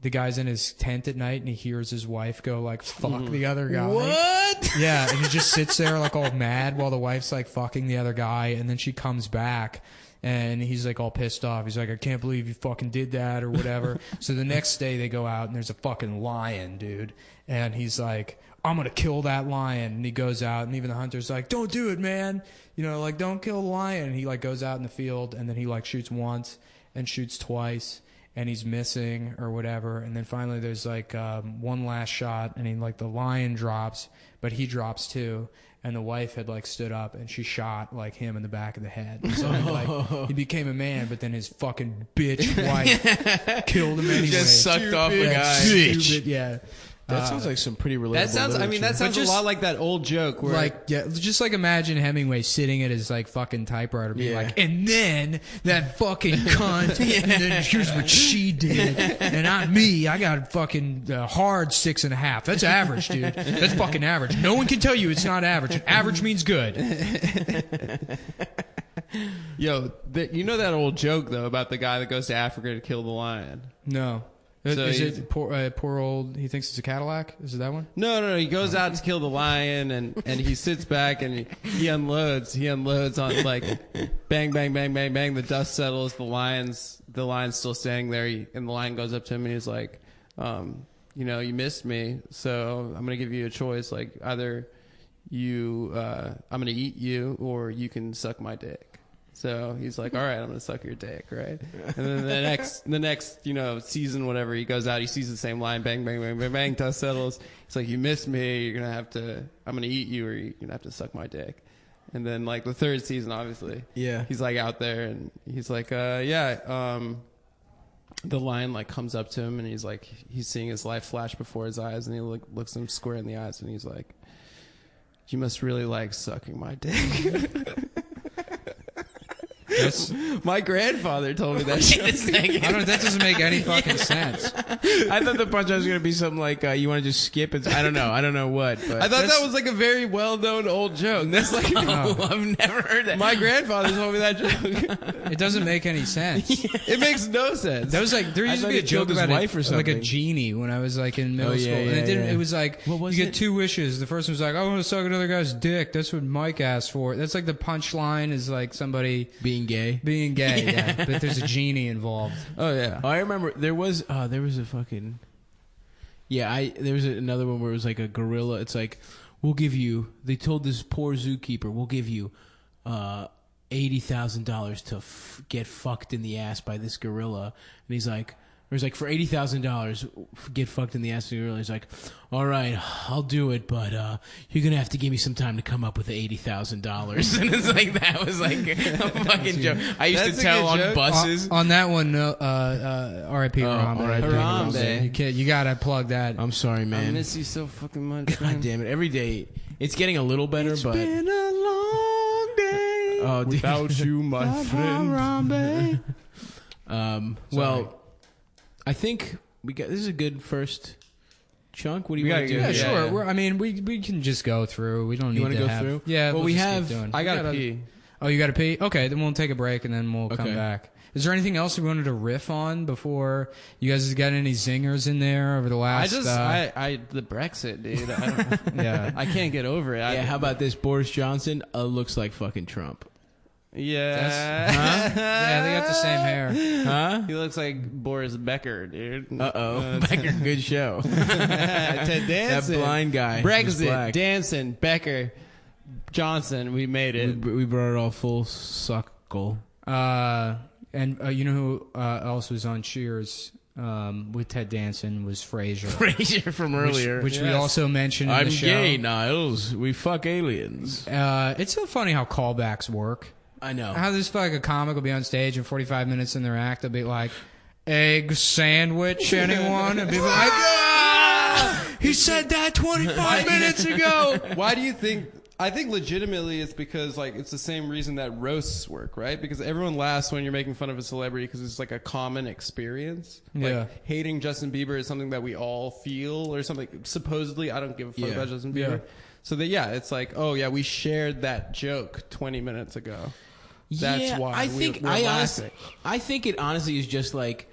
the guy's in his tent at night and he hears his wife go like fuck the other guy. What? Yeah, and he just sits there like all mad while the wife's like fucking the other guy, and then she comes back And he's like all pissed off. He's like, I can't believe you fucking did that or whatever. So the next day they go out and there's a fucking lion, dude. And he's like, I'm going to kill that lion. And he goes out and even the hunter's like, don't do it, man. You know, like, don't kill the lion. And he like goes out in the field and then he like shoots once and shoots twice and he's missing or whatever. And then finally there's like one last shot and he like the lion drops, but he drops too. And the wife had like stood up and she shot like him in the back of the head. So like he became a man, but then his fucking bitch wife killed him anyway. Just sucked off the guy. Stupid, yeah. That sounds like some pretty relatable. That sounds. I mean, that sounds just, a lot like that old joke where, like, yeah, just like imagine Hemingway sitting at his like fucking typewriter, being like, and then that fucking cunt, and then here's what she did, and not me. I got fucking hard 6.5. That's average, dude. That's fucking average. No one can tell you it's not average. Average means good. yo, you know that old joke though about the guy that goes to Africa to kill the lion. No. So is it poor old? He thinks it's a Cadillac. Is it that one? No. He goes out to kill the lion, and he sits back and he unloads. He unloads on like bang, bang, bang, bang, bang. The dust settles. The lion's still standing there. And the lion goes up to him and he's like, you know, you missed me, so I'm gonna give you a choice. Like either I'm gonna eat you, or you can suck my dick. So he's like, all right, I'm going to suck your dick, right? And then the next, you know, season, whatever, he goes out, he sees the same line, bang, bang, bang, bang, bang, dust settles. He's like, you missed me, I'm going to eat you, or you're going to have to suck my dick. And then, like, the third season, obviously, he's, like, out there, and he's like, the lion, like, comes up to him, and he's like, he's seeing his life flash before his eyes, and he looks him square in the eyes, and he's like, you must really like sucking my dick. My grandfather told me that shit. I don't know. That doesn't make any fucking sense. I thought the punchline was going to be something like, you want to just skip it? I don't know what. But I thought that was like a very well-known old joke. That's like, I've never heard that. My grandfather told me that joke. It doesn't make any sense. It makes no sense. That was like, there used to be a joke about wife or like a something. genie when I was like in middle school. And it was like, you get 2 wishes. The first one was like, I want to suck another guy's dick. That's what Mike asked for. That's like the punchline is like somebody being gay. Yeah, but there's a genie involved. Oh yeah. I remember there was a fucking there was another one where it was like a gorilla. It's like, they told this poor zookeeper, we'll give you $80,000 to get fucked in the ass by this gorilla. And he's like, it was like, for $80,000, get fucked in the ass. And he's like, all right, I'll do it, but you're gonna have to give me some time to come up with the $80,000. And it's like, that was like a fucking joke. I used to tell on buses. On that one, R.I.P. Harambe. You gotta plug that. I'm sorry, man. I miss you so fucking much. God damn it! Every day, it's getting a little better, It's but been a long day without you, my friend. Well, I think this is a good first chunk. What do you We want to gotta do? go- Yeah, Yeah. sure. I mean, we can just go through. We don't need You wanna to go have, through? Yeah. Well, we'll we just keep have- doing. I gotta pee. Oh, you gotta pee? Okay, then we'll take a break and then we'll come Okay. back. Is there anything else we wanted to riff on before? You guys got any zingers in there over the last? The Brexit, dude. I don't, Yeah. I can't get over it. Yeah, how about this? Boris Johnson looks like fucking Trump. Yeah. Yeah, they got the same hair. Huh? He looks like Boris Becker, dude. Uh-oh. Becker, good show. Ted Danson. That blind guy. who's Brexit, black. Danson, Becker, Johnson. We made it. We brought it all full suckle. And you know who else was on Cheers with Ted Danson was Frasier. Frasier from earlier. Which we Yes. also mentioned in I'm the show. gay, Niles. We fuck aliens. It's so funny how callbacks work. I know. How this fucking comic will be on stage and 45 minutes in their act, they'll be like, egg sandwich, anyone? And people like, ah! He said that 25 minutes ago. Why do you think? I think legitimately it's because like it's the same reason that roasts work, right? Because everyone laughs when you're making fun of a celebrity because it's like a common experience. Yeah. Like hating Justin Bieber is something that we all feel or something. Supposedly, I don't give a fuck about Justin Bieber. Yeah. So that it's like, oh yeah, we shared that joke 20 minutes ago. That's why I think we're laughing. I think it honestly is just like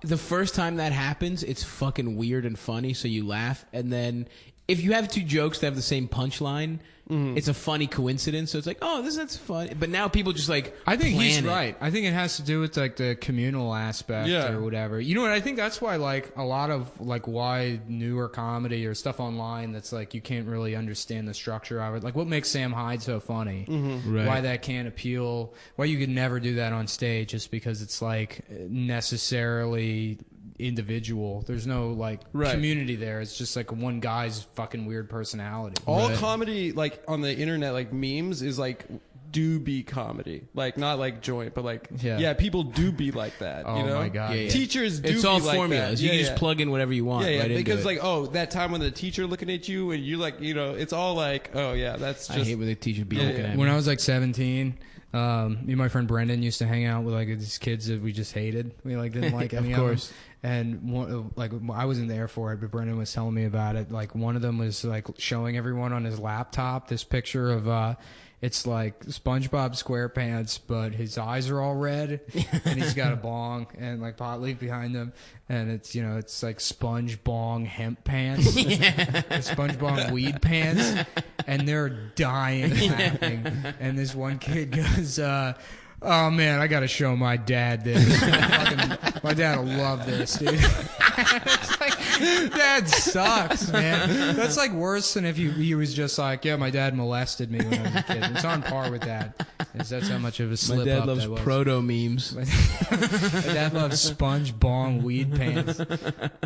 the first time that happens, it's fucking weird and funny, so you laugh, and then if you have two jokes that have the same punchline, it's a funny coincidence. So it's like, oh, that's fun. But now people just like. I think he's plan it. right. I think it has to do with like the communal aspect or whatever. You know what? I think that's why like a lot of like why newer comedy or stuff online that's like you can't really understand the structure of it. Like what makes Sam Hyde so funny? Right. Why that can't appeal? Why you could never do that on stage? Just because it's like necessarily individual. There's no like community there. It's just like one guy's fucking weird personality. All comedy, like on the internet, like memes, is like do be comedy, like not like joint, but like people do be like that. Oh you know? my god! Teachers do. It's be all like formulas. That. You can just plug in whatever you want. Right because into it. like that time when the teacher looking at you and you like it's all like that's just. I hate when the teacher be looking at me. When I was like 17, me and my friend Brendan used to hang out with like these kids that we just hated. We like didn't like any of course. And like I wasn't there for it, but Brendan was telling me about it. Like one of them was like showing everyone on his laptop this picture of it's like SpongeBob SquarePants, but his eyes are all red, and he's got a bong and like pot leaf behind him, and it's it's like Sponge Bong hemp pants, Sponge Bong weed pants, and they're dying laughing. And this one kid goes, "Oh man, I gotta show my dad this. My dad will love this, dude." It's like, Dad sucks, man. That's like worse than if he was just like, yeah, my dad molested me when I was a kid. It's on par with that. That's how much of a slip up that was. My dad loves proto memes. My dad loves Sponge Bong weed pants.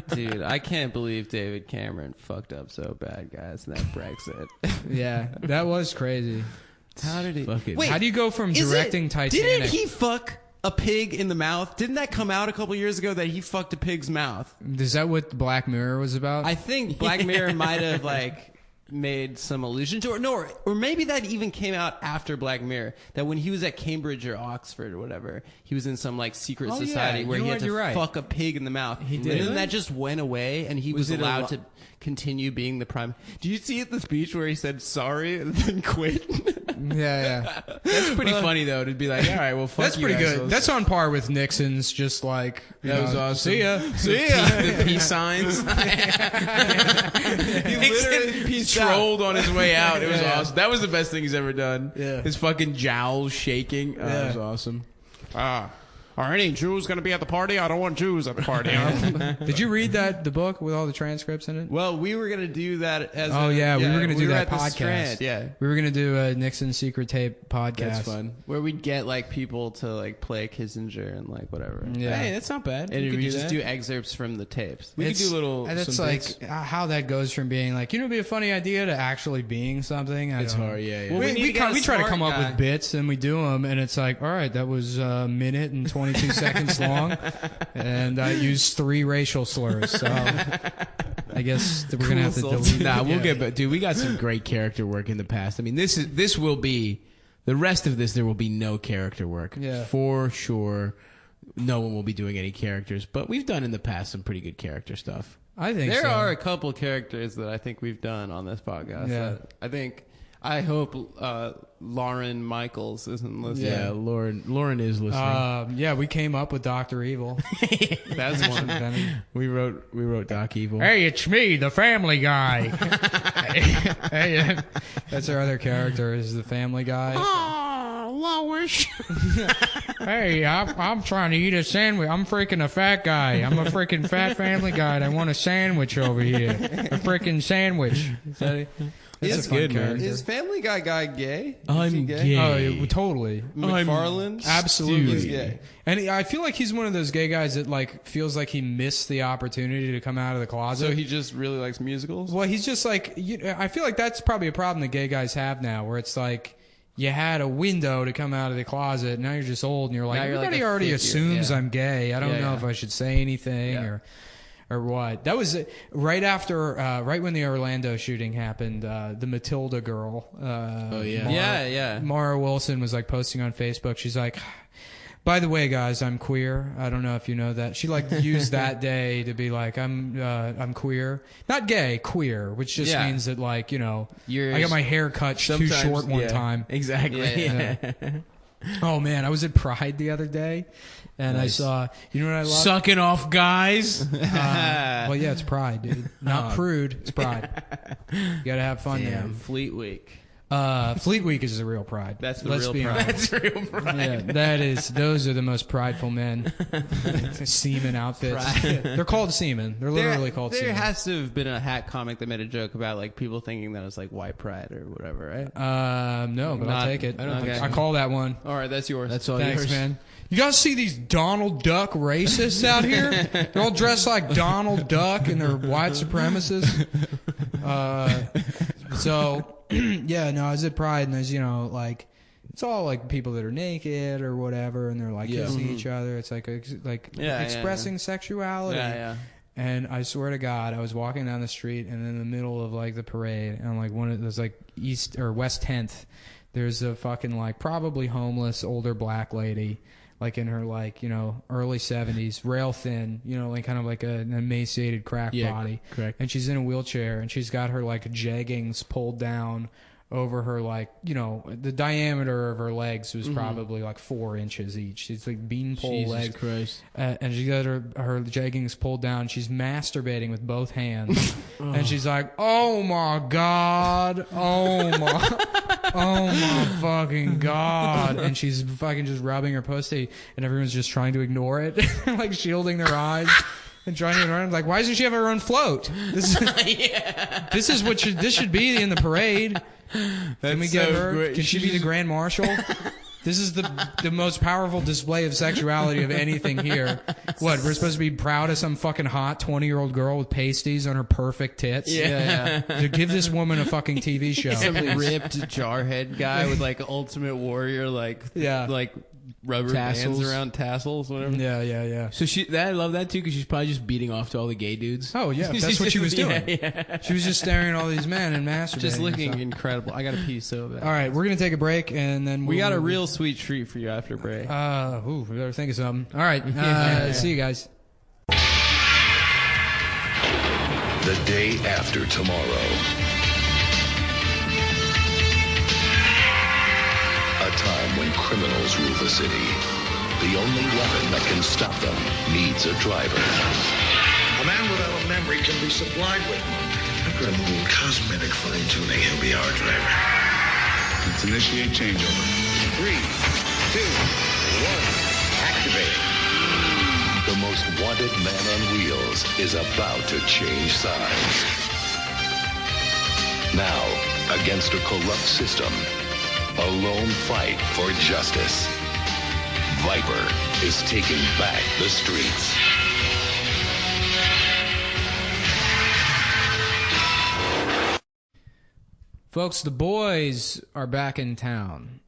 Dude, I can't believe David Cameron fucked up so bad, guys, in that Brexit. Yeah, that was crazy. How did he? Wait, how do you go from directing Titanic? Didn't he fuck a pig in the mouth? Didn't that come out a couple years ago that he fucked a pig's mouth? Is that what Black Mirror was about? I think Black Mirror might have like made some allusion to it. No, or maybe that even came out after Black Mirror. That when he was at Cambridge or Oxford or whatever, he was in some like secret society where he had to fuck a pig in the mouth. He did. And then that just went away, and he was allowed to continue being the prime. Do you see at the speech where he said sorry and then quit? Yeah. That's pretty funny though to be like, all right, well, fuck that's you pretty assholes. good. That's on par with Nixon's. Just like that was awesome. See ya. The peace signs. He literally trolled on his way out. It was awesome. That was the best thing he's ever done. Yeah. His fucking jowls shaking. That was awesome. Are any Jews going to be at the party? I don't want Jews at the party. Did you read the book with all the transcripts in it? Well, we were going to do that as we were going to do that at the podcast. Strand, yeah. We were going to do a Nixon secret tape podcast. That's fun. Where we'd get like people to like play Kissinger and like whatever. Yeah. Hey, that's not bad. And we do just that. do excerpts from the tapes. We could do little. And it's some like bits. how that goes from being like, it'd be a funny idea to actually being something. It's hard, yeah. Well, We try to smart come up guy. with bits and we do them, and it's like, all right, that was a minute and 22 seconds long, and I used 3 racial slurs. So I guess that we're gonna have to delete. Nah, we'll get back. Dude, we got some great character work in the past. I mean, this will be the rest of this. There will be no character work, for sure. No one will be doing any characters, but we've done in the past some pretty good character stuff. I think there so. are a couple characters that I think we've done on this podcast. Yeah. I hope Lauren Michaels isn't listening. Yeah, Lauren is listening. Yeah, we came up with Dr. Evil. That's one. We wrote Doc Evil. Hey, it's me, the Family Guy. Hey, that's our other character, is the Family Guy. Oh, Lois. Hey, I'm trying to eat a sandwich. I'm freaking a fat guy. I'm a freaking fat Family Guy, and I want a sandwich over here. A freaking sandwich. That's good, man. Is Family Guy gay? I'm Is he gay. Oh, yeah, totally. McFarlane? Absolutely. He's gay. And I feel like he's one of those gay guys that like feels like he missed the opportunity to come out of the closet. So he just really likes musicals? Well, he's just like, I feel like that's probably a problem that gay guys have now, where it's like, you had a window to come out of the closet, now you're just old, and you're like, everybody already assumes I'm gay. I don't know if I should say anything or what. That was right after, right when the Orlando shooting happened, the Matilda girl. Mara Wilson was like posting on Facebook. She's like, by the way, guys, I'm queer. I don't know if you know that. She like used that day to be like, I'm queer, not gay, queer, which just means that like, I got my hair cut too short one time. Exactly. Oh man, I was at Pride the other day, and I saw. You know what I love? Sucking off guys. Well, yeah, it's Pride, dude. Not prude. It's Pride. You gotta have fun, man. Fleet Week. Fleet Week is the real Pride. That's the Let's real be Pride. honest. That's real pride. Yeah, that is. Those are the most prideful men. Seaman outfits. They're called seamen. They're literally called There seamen. has to have been a hack comic that made a joke about like people thinking that it was like white pride or whatever, right? No, but I'll Not- take it. I don't think so. I call that one. All right, that's yours. That's all Thanks, yours. man. You guys see these Donald Duck racists out here? They're all dressed like Donald Duck and they're white supremacists. Yeah, no, I was at Pride and there's, like, it's all like people that are naked or whatever and they're like kissing each other. It's like expressing sexuality. Yeah. And I swear to God, I was walking down the street and in the middle of like the parade and like there's like East or West 10th, there's a fucking like probably homeless older black lady, like in her like, early 70s, rail thin, like kind of like an emaciated crack body. Correct. And she's in a wheelchair and she's got her like jeggings pulled down over her like, the diameter of her legs was probably like 4 inches each. She's like beanpole Jesus legs. Christ. And she got her jeggings pulled down. She's masturbating with both hands. And she's like, oh my God. Oh my fucking God. And she's fucking just rubbing her pussy. And everyone's just trying to ignore it. Like shielding their eyes. And trying to ignore it. Like, why doesn't she have her own float? This is what this should be in the parade. Can we get her? Great. Can she be the Grand Marshal? This is the most powerful display of sexuality of anything here. What, we're supposed to be proud of some fucking hot 20-year-old girl with pasties on her perfect tits? Yeah. To give this woman a fucking TV show. Some ripped jarhead guy with like Ultimate Warrior like rubber Tassels. bands around tassels, whatever. Yeah. So I love that too because she's probably just beating off to all the gay dudes. Oh, yeah. That's what she was doing. Yeah. She was just staring at all these men and masturbating. Just looking So. incredible. I got a pee so bad. All right, we're going to take a break, and then We got a real sweet treat for you after break. we better think of something. All right, see you guys. The day after tomorrow. A time when criminals rule the city. The only weapon that can stop them needs a driver. A man without a memory can be supplied with one. After a little cosmetic fine-tuning, he'll be our driver. Let's initiate changeover. 3, 2, 1, activate. The most wanted man on wheels is about to change sides. Now, against a corrupt system, a lone fight for justice. Viper is taking back the streets. Folks, the boys are back in town.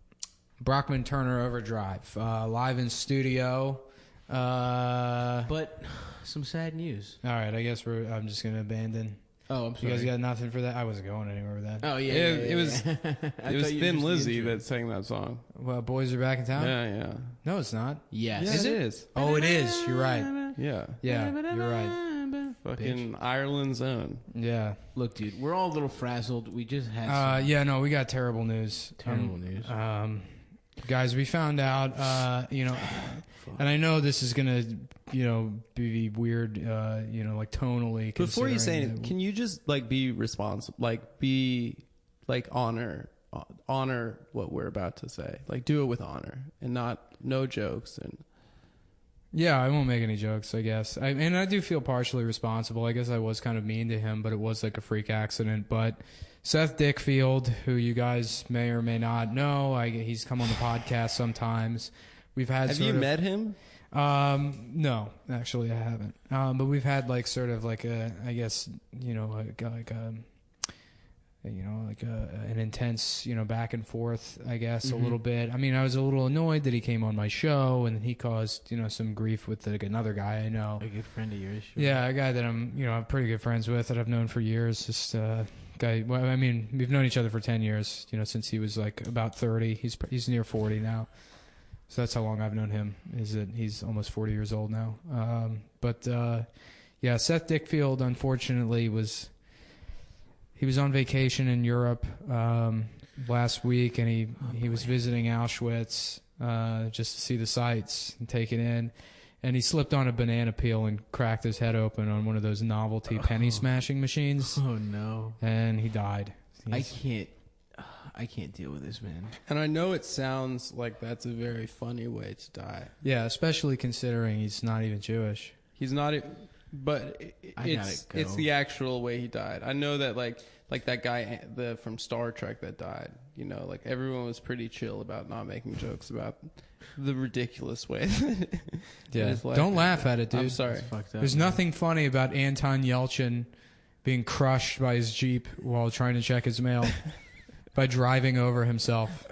Brockman Turner Overdrive, live in studio. But some sad news. All right, I guess I'm just going to abandon. Oh, I'm You sorry. guys got nothing for that? I wasn't going anywhere with that. Oh yeah. It was I it was thought you Thin just Lizzy the intro. that sang that song. Well, boys are back in town? Yeah. No, it's not. Yes. Yeah, Is it it? is. Oh, it is. You're right. Yeah. Yeah, you're right. Fucking Ireland's own. Yeah. Look, dude, we're all a little frazzled. We just had some Yeah, no, we got terrible news. terrible news. Guys, we found out, and I know this is gonna, be weird, like tonally. Before you say considering anything, can you just like be responsible, like be like honor what we're about to say, like do it with honor and no jokes and. Yeah, I won't make any jokes, I guess. And I do feel partially responsible. I guess I was kind of mean to him, but it was like a freak accident. But Seth Dickfield, who you guys may or may not know, he's come on the podcast sometimes. We've had. Have you met him? No, actually, I haven't. But we've had like sort of like a, I guess, an intense, back and forth, I guess, a little bit. I mean, I was a little annoyed that he came on my show and he caused, some grief with like another guy I know. A good friend of yours. Sure. Yeah, a guy that I'm pretty good friends with that I've known for years. Just guy. Well, I mean, we've known each other for 10 years. Since he was like about 30. He's near 40 now. So that's how long I've known him. Is that he's almost 40 years old now. Yeah, Seth Dickfield unfortunately was. He was on vacation in Europe last week, and he was visiting Auschwitz. just to see the sights and take it in. And he slipped on a banana peel and cracked his head open on one of those novelty penny smashing machines. Oh no! And he died. I can't deal with this, man. And I know it sounds like that's a very funny way to die. Yeah, especially considering he's not even Jewish. He's not, but it's the actual way he died. I know that like that guy from Star Trek that died. You know, like everyone was pretty chill about not making jokes about the ridiculous way. Yeah, don't laugh at it, dude. I'm sorry. There's nothing funny about Anton Yelchin being crushed by his Jeep while trying to check his mail by driving over himself.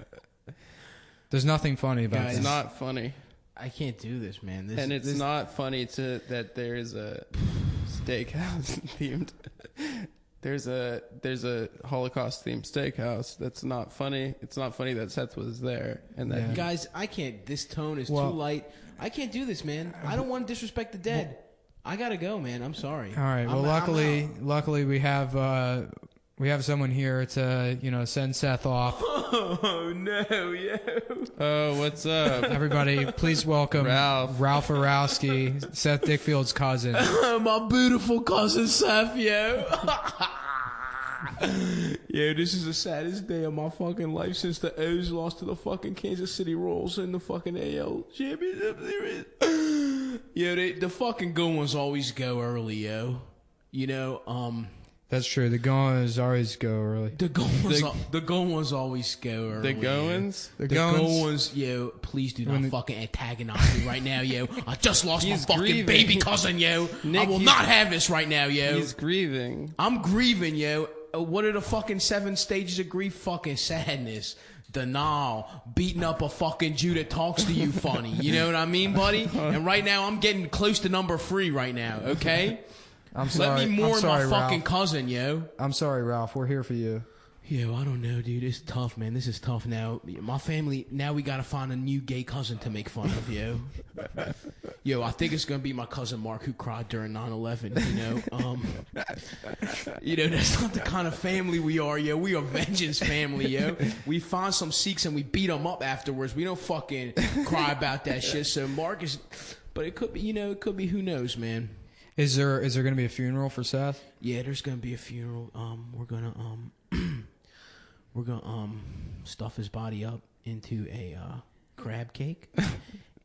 There's nothing funny about It's this. not funny. I can't do this, man. It's not funny that there is a steakhouse themed. There's a Holocaust themed steakhouse. That's not funny. It's not funny that Seth was there and that Guys, I can't. This tone is too light. I can't do this, man. I don't want to disrespect the dead. I gotta go, man. I'm sorry. All right. Well, luckily we have someone here to send Seth off. Oh no, yo. Oh, what's up? Everybody, please welcome Ralph Orowski, Seth Dickfield's cousin. My beautiful cousin Seth, yo. Yo, this is the saddest day of my fucking life since the O's lost to the fucking Kansas City Royals in the fucking AL Championship Series. Yo, the fucking good ones always go early, yo. You know, That's true. The goings always go early. the goal ones always go early. The goings? The goal ones, yo, please do not fucking antagonize me right now, yo. I just lost my fucking grieving. baby cousin, yo. Nick, I will not have this right now, yo. He's grieving. I'm grieving, yo. What are the fucking 7 stages of grief? Fucking sadness, denial, beating up a fucking Jew that talks to you funny. You know what I mean, buddy? And right now, I'm getting close to number 3 right now, okay? I'm sorry. Let me mourn my Ralph. fucking cousin, yo. I'm sorry, Ralph. We're here for you. Yo, I don't know, dude. It's tough, man. This is tough now. My family, now we gotta find a new gay cousin to make fun of, yo. Yo, I think it's gonna be my cousin Mark who cried during 9/11, you know? That's not the kind of family we are, yo. We are vengeance family, yo. We find some Sikhs and we beat them up afterwards. We don't fucking cry about that shit. So Mark is... But it could be, it could be, who knows, man. Is there going to be a funeral for Seth? Yeah, there's gonna be a funeral. We're gonna stuff his body up into a crab cake.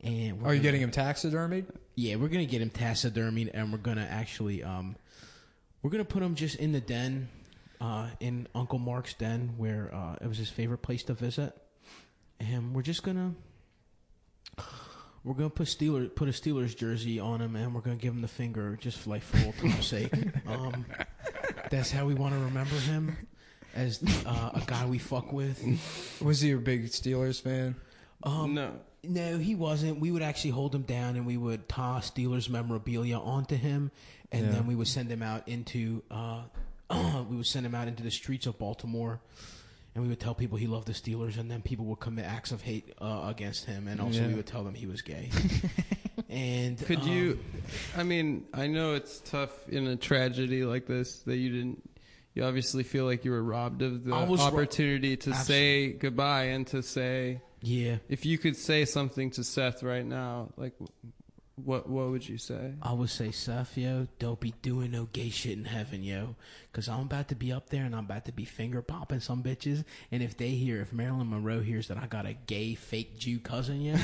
And Are you getting him taxidermied? Yeah, we're gonna get him taxidermied, and we're gonna actually we're gonna put him just in the den, in Uncle Mark's den, where it was his favorite place to visit, and we're just gonna. We're gonna put a Steelers jersey on him, and we're gonna give him the finger just for old time's sake. That's how we want to remember him, as a guy we fuck with. Was he a big Steelers fan? No, he wasn't. We would actually hold him down, and we would tie Steelers memorabilia onto him, and then we would send him out into the streets of Baltimore. And we would tell people he loved the Steelers, and then people would commit acts of hate against him, and also we would tell them he was gay. And could you? I mean, I know it's tough in a tragedy like this that you didn't. You obviously feel like you were robbed of the opportunity to say goodbye and to say, yeah. If you could say something to Seth right now, like, what would you say? I would say, Seth, yo, don't be doing no gay shit in heaven, yo. Because I'm about to be up there and I'm about to be finger popping some bitches. And if Marilyn Monroe hears that I got a gay fake Jew cousin, yo,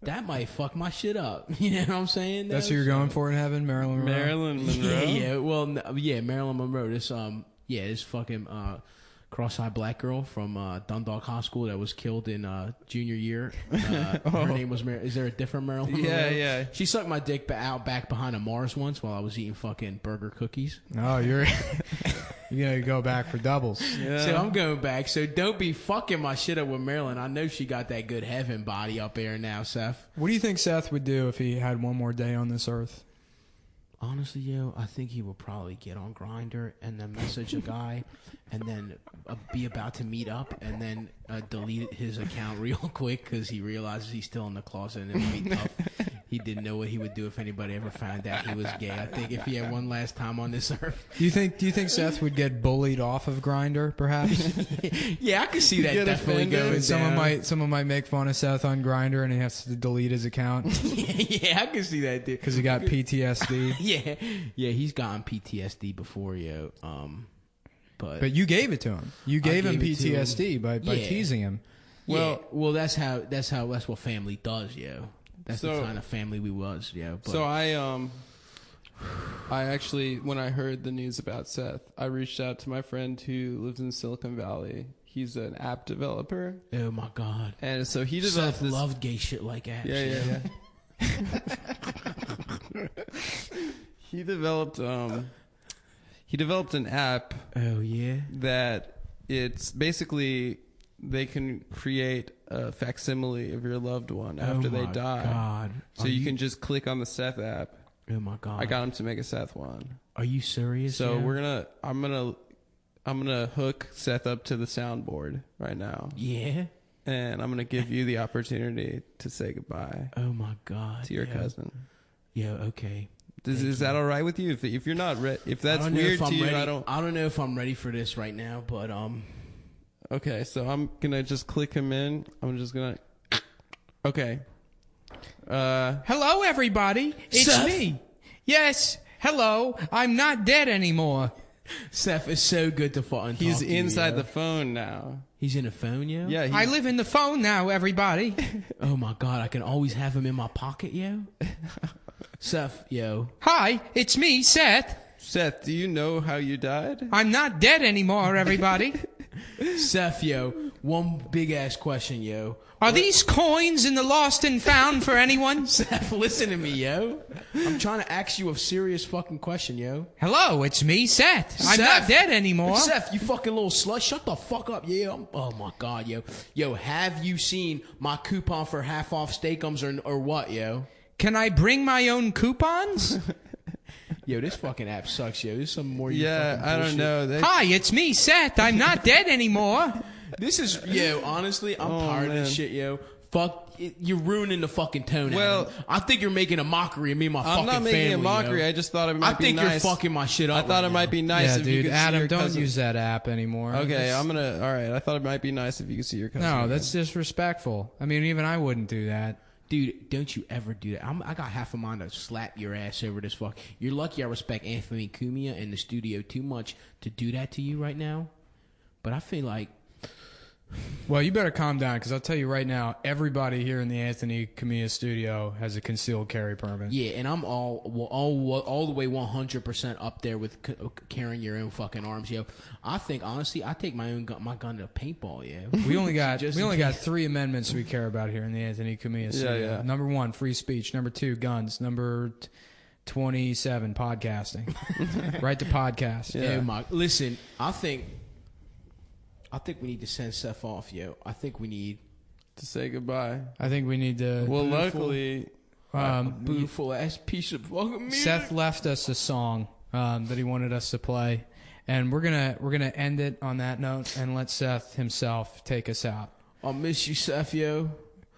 that might fuck my shit up. You know what I'm saying? That's who you're going for in heaven, Marilyn Monroe? Marilyn Monroe? Yeah. Well, Marilyn Monroe. This fucking cross-eyed black girl from Dundalk High School that was killed in junior year. Her name was Is there a different Marilyn Monroe? Yeah. She sucked my dick out back behind a Mars once while I was eating fucking burger cookies. Oh, you're gonna go back for doubles. Yeah. So I'm going back. So don't be fucking my shit up with Marilyn. I know she got that good heaven body up there now, Seth. What do you think Seth would do if he had one more day on this earth? Honestly, yo, I think he would probably get on Grindr and then message a guy and then be about to meet up and then delete his account real quick because he realizes he's still in the closet and it'd be tough. He didn't know what he would do if anybody ever found out he was gay. I think if he had one last time on this earth. Do you think Seth would get bullied off of Grindr, perhaps? Yeah, I could see that definitely going down. Someone might make fun of Seth on Grindr, and he has to delete his account Yeah, I could see that, dude. because he got PTSD. Yeah, he's gotten PTSD before, yo. But you gave it to him. You gave him gave it to PTSD by Yeah. teasing him. Well, that's what family does, yo. That's the So- kind of family we was, yo. But So I actually, when I heard the news about Seth, I reached out to my friend who lives in Silicon Valley. He's an app developer, oh my god, and so he developed Seth this. loved gay shit like apps. Yeah. He developed an app Oh yeah. that it's basically they can create a facsimile of your loved one after they die. God. So you can just click on the Seth app. Oh my god. I got him to make a Seth one. Are you serious? So yo? I'm gonna hook Seth up to the soundboard right now, Yeah. and I'm gonna give you the opportunity to say goodbye Oh my god. to your yo. cousin. Yo, okay. Is that all right with you? If you're not if I that's don't know weird if I'm to you, ready. I don't. I don't know if I'm ready for this right now, but Okay, so I'm gonna just click him in. I'm just gonna. Okay. Hello, everybody. It's Seth? me. Yes. Hello. I'm not dead anymore. Seth is so good to fucking talk He's to you, inside yo. the phone now. He's in the phone, yo? Yeah. I live in the phone now, everybody. Oh my god, I can always have him in my pocket, yo. Seth, yo. Hi, it's me, Seth. Seth, do you know how you died? I'm not dead anymore, everybody. Seth, yo. One big ass question, yo. Are these coins in the lost and found for anyone? Seth, listen to me, yo. I'm trying to ask you a serious fucking question, yo. Hello, it's me, Seth. I'm Seth. not dead anymore. Seth, you fucking little slut. Shut the fuck up, yeah. Oh my god, yo. Yo, have you seen my coupon for half off steakums or what, yo? Can I bring my own coupons? Yo, this fucking app sucks, yo. This is some more. Yeah, I don't know. Hi, it's me, Seth. I'm not dead anymore. This is, yo. Honestly, I'm tired of this man. shit, yo. Fuck, you're ruining the fucking tone. Well, Adam. I think you're making a mockery of me and my fucking I'm not family. making a mockery. Yo. I just thought it might I be think nice. you're fucking my shit up. I thought right it might now. be nice Yeah, if you dude. could see Adam, your don't cousin. use that app anymore. Okay, all right. I thought it might be nice if you could see your cousin. No, again. that's disrespectful. I mean, even I wouldn't do that. Dude, don't you ever do that. I got half a mind to slap your ass over this fuck. You're lucky I respect Anthony Cumia in the studio too much to do that to you right now. But I feel like... Well, you better calm down, because I'll tell you right now, everybody here in the Anthony Camilla studio has a concealed carry permit. Yeah, and I'm all the way 100% up there with carrying your own fucking arms, yo. I think, honestly, I take my gun to paintball, yo. We only got Just we in only got case. 3 amendments we care about here in the Anthony Camilla studio. yeah. Number 1, free speech. Number 2, guns. Number 27, podcasting. Right to podcast. Yeah. Listen, I think we need to send Seth off, yo. I think we need to say goodbye. I think we need to. Well, luckily, beautiful ass piece of fucking music. Seth left us a song that he wanted us to play, and we're gonna end it on that note and let Seth himself take us out. I'll miss you, Seth, yo.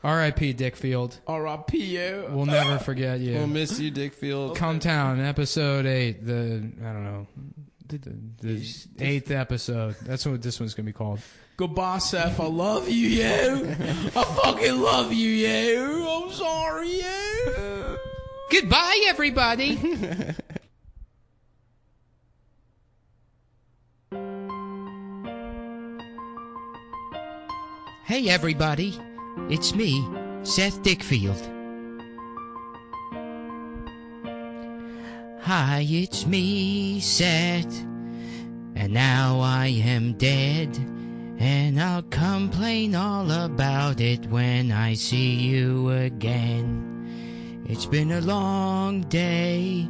R.I.P. Dickfield. R.I.P., yo. We'll never forget you. we'll miss you, Dickfield. Cum Town, episode 8. The 8th episode. That's what this one's gonna be called. Goodbye, Seth. I love you, yo. I fucking love you, yo. I'm sorry, yo. Goodbye, everybody. Hey, everybody. It's me, Seth Dickfield. Hi, it's me, Seth. And now I am dead. And I'll complain all about it when I see you again. It's been a long day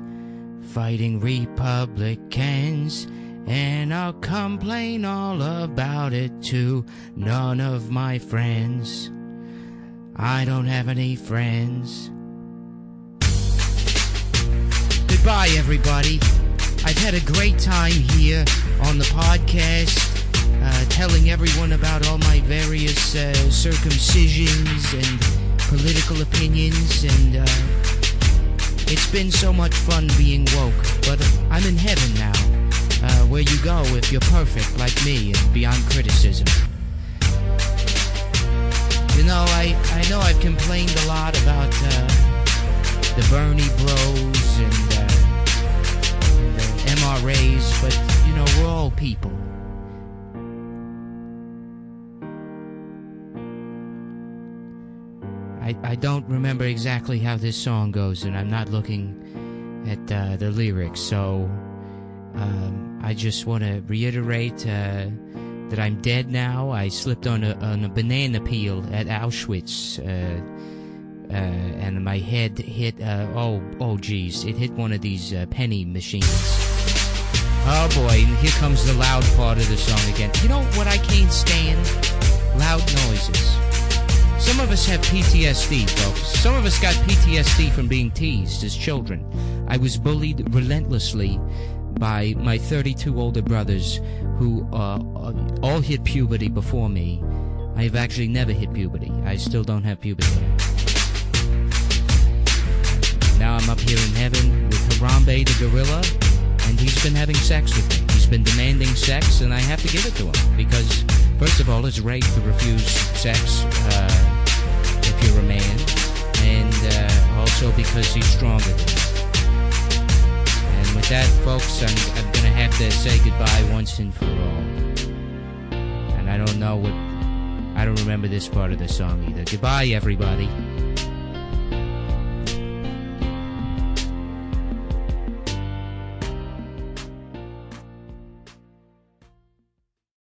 fighting Republicans, and I'll complain all about it to none of my friends. I don't have any friends. Goodbye, everybody. I've had a great time here on the podcast, telling everyone about all my various circumcisions and political opinions, and It's been so much fun being woke, but I'm in heaven now, where you go if you're perfect like me and beyond criticism. You know, I know I've complained a lot about the Bernie bros and MRAs, but, you know, we're all people. I don't remember exactly how this song goes, and I'm not looking at the lyrics, so I just want to reiterate that I'm dead now. I slipped on a banana peel at Auschwitz, and my head hit, oh geez, it hit one of these penny machines. Oh boy, and here comes the loud part of the song again. You know what I can't stand? Loud noises. Some of us have PTSD, folks. Some of us got PTSD from being teased as children. I was bullied relentlessly by my 32 older brothers who all hit puberty before me. I have actually never hit puberty. I still don't have puberty. Now I'm up here in heaven with Harambe the gorilla, and he's been having sex with me. He's been demanding sex, and I have to give it to him because, first of all, it's rape to refuse sex if you're a man, and also because he's stronger than me. And with that, folks, I'm going to have to say goodbye once and for all. And I don't remember this part of the song either. Goodbye, everybody.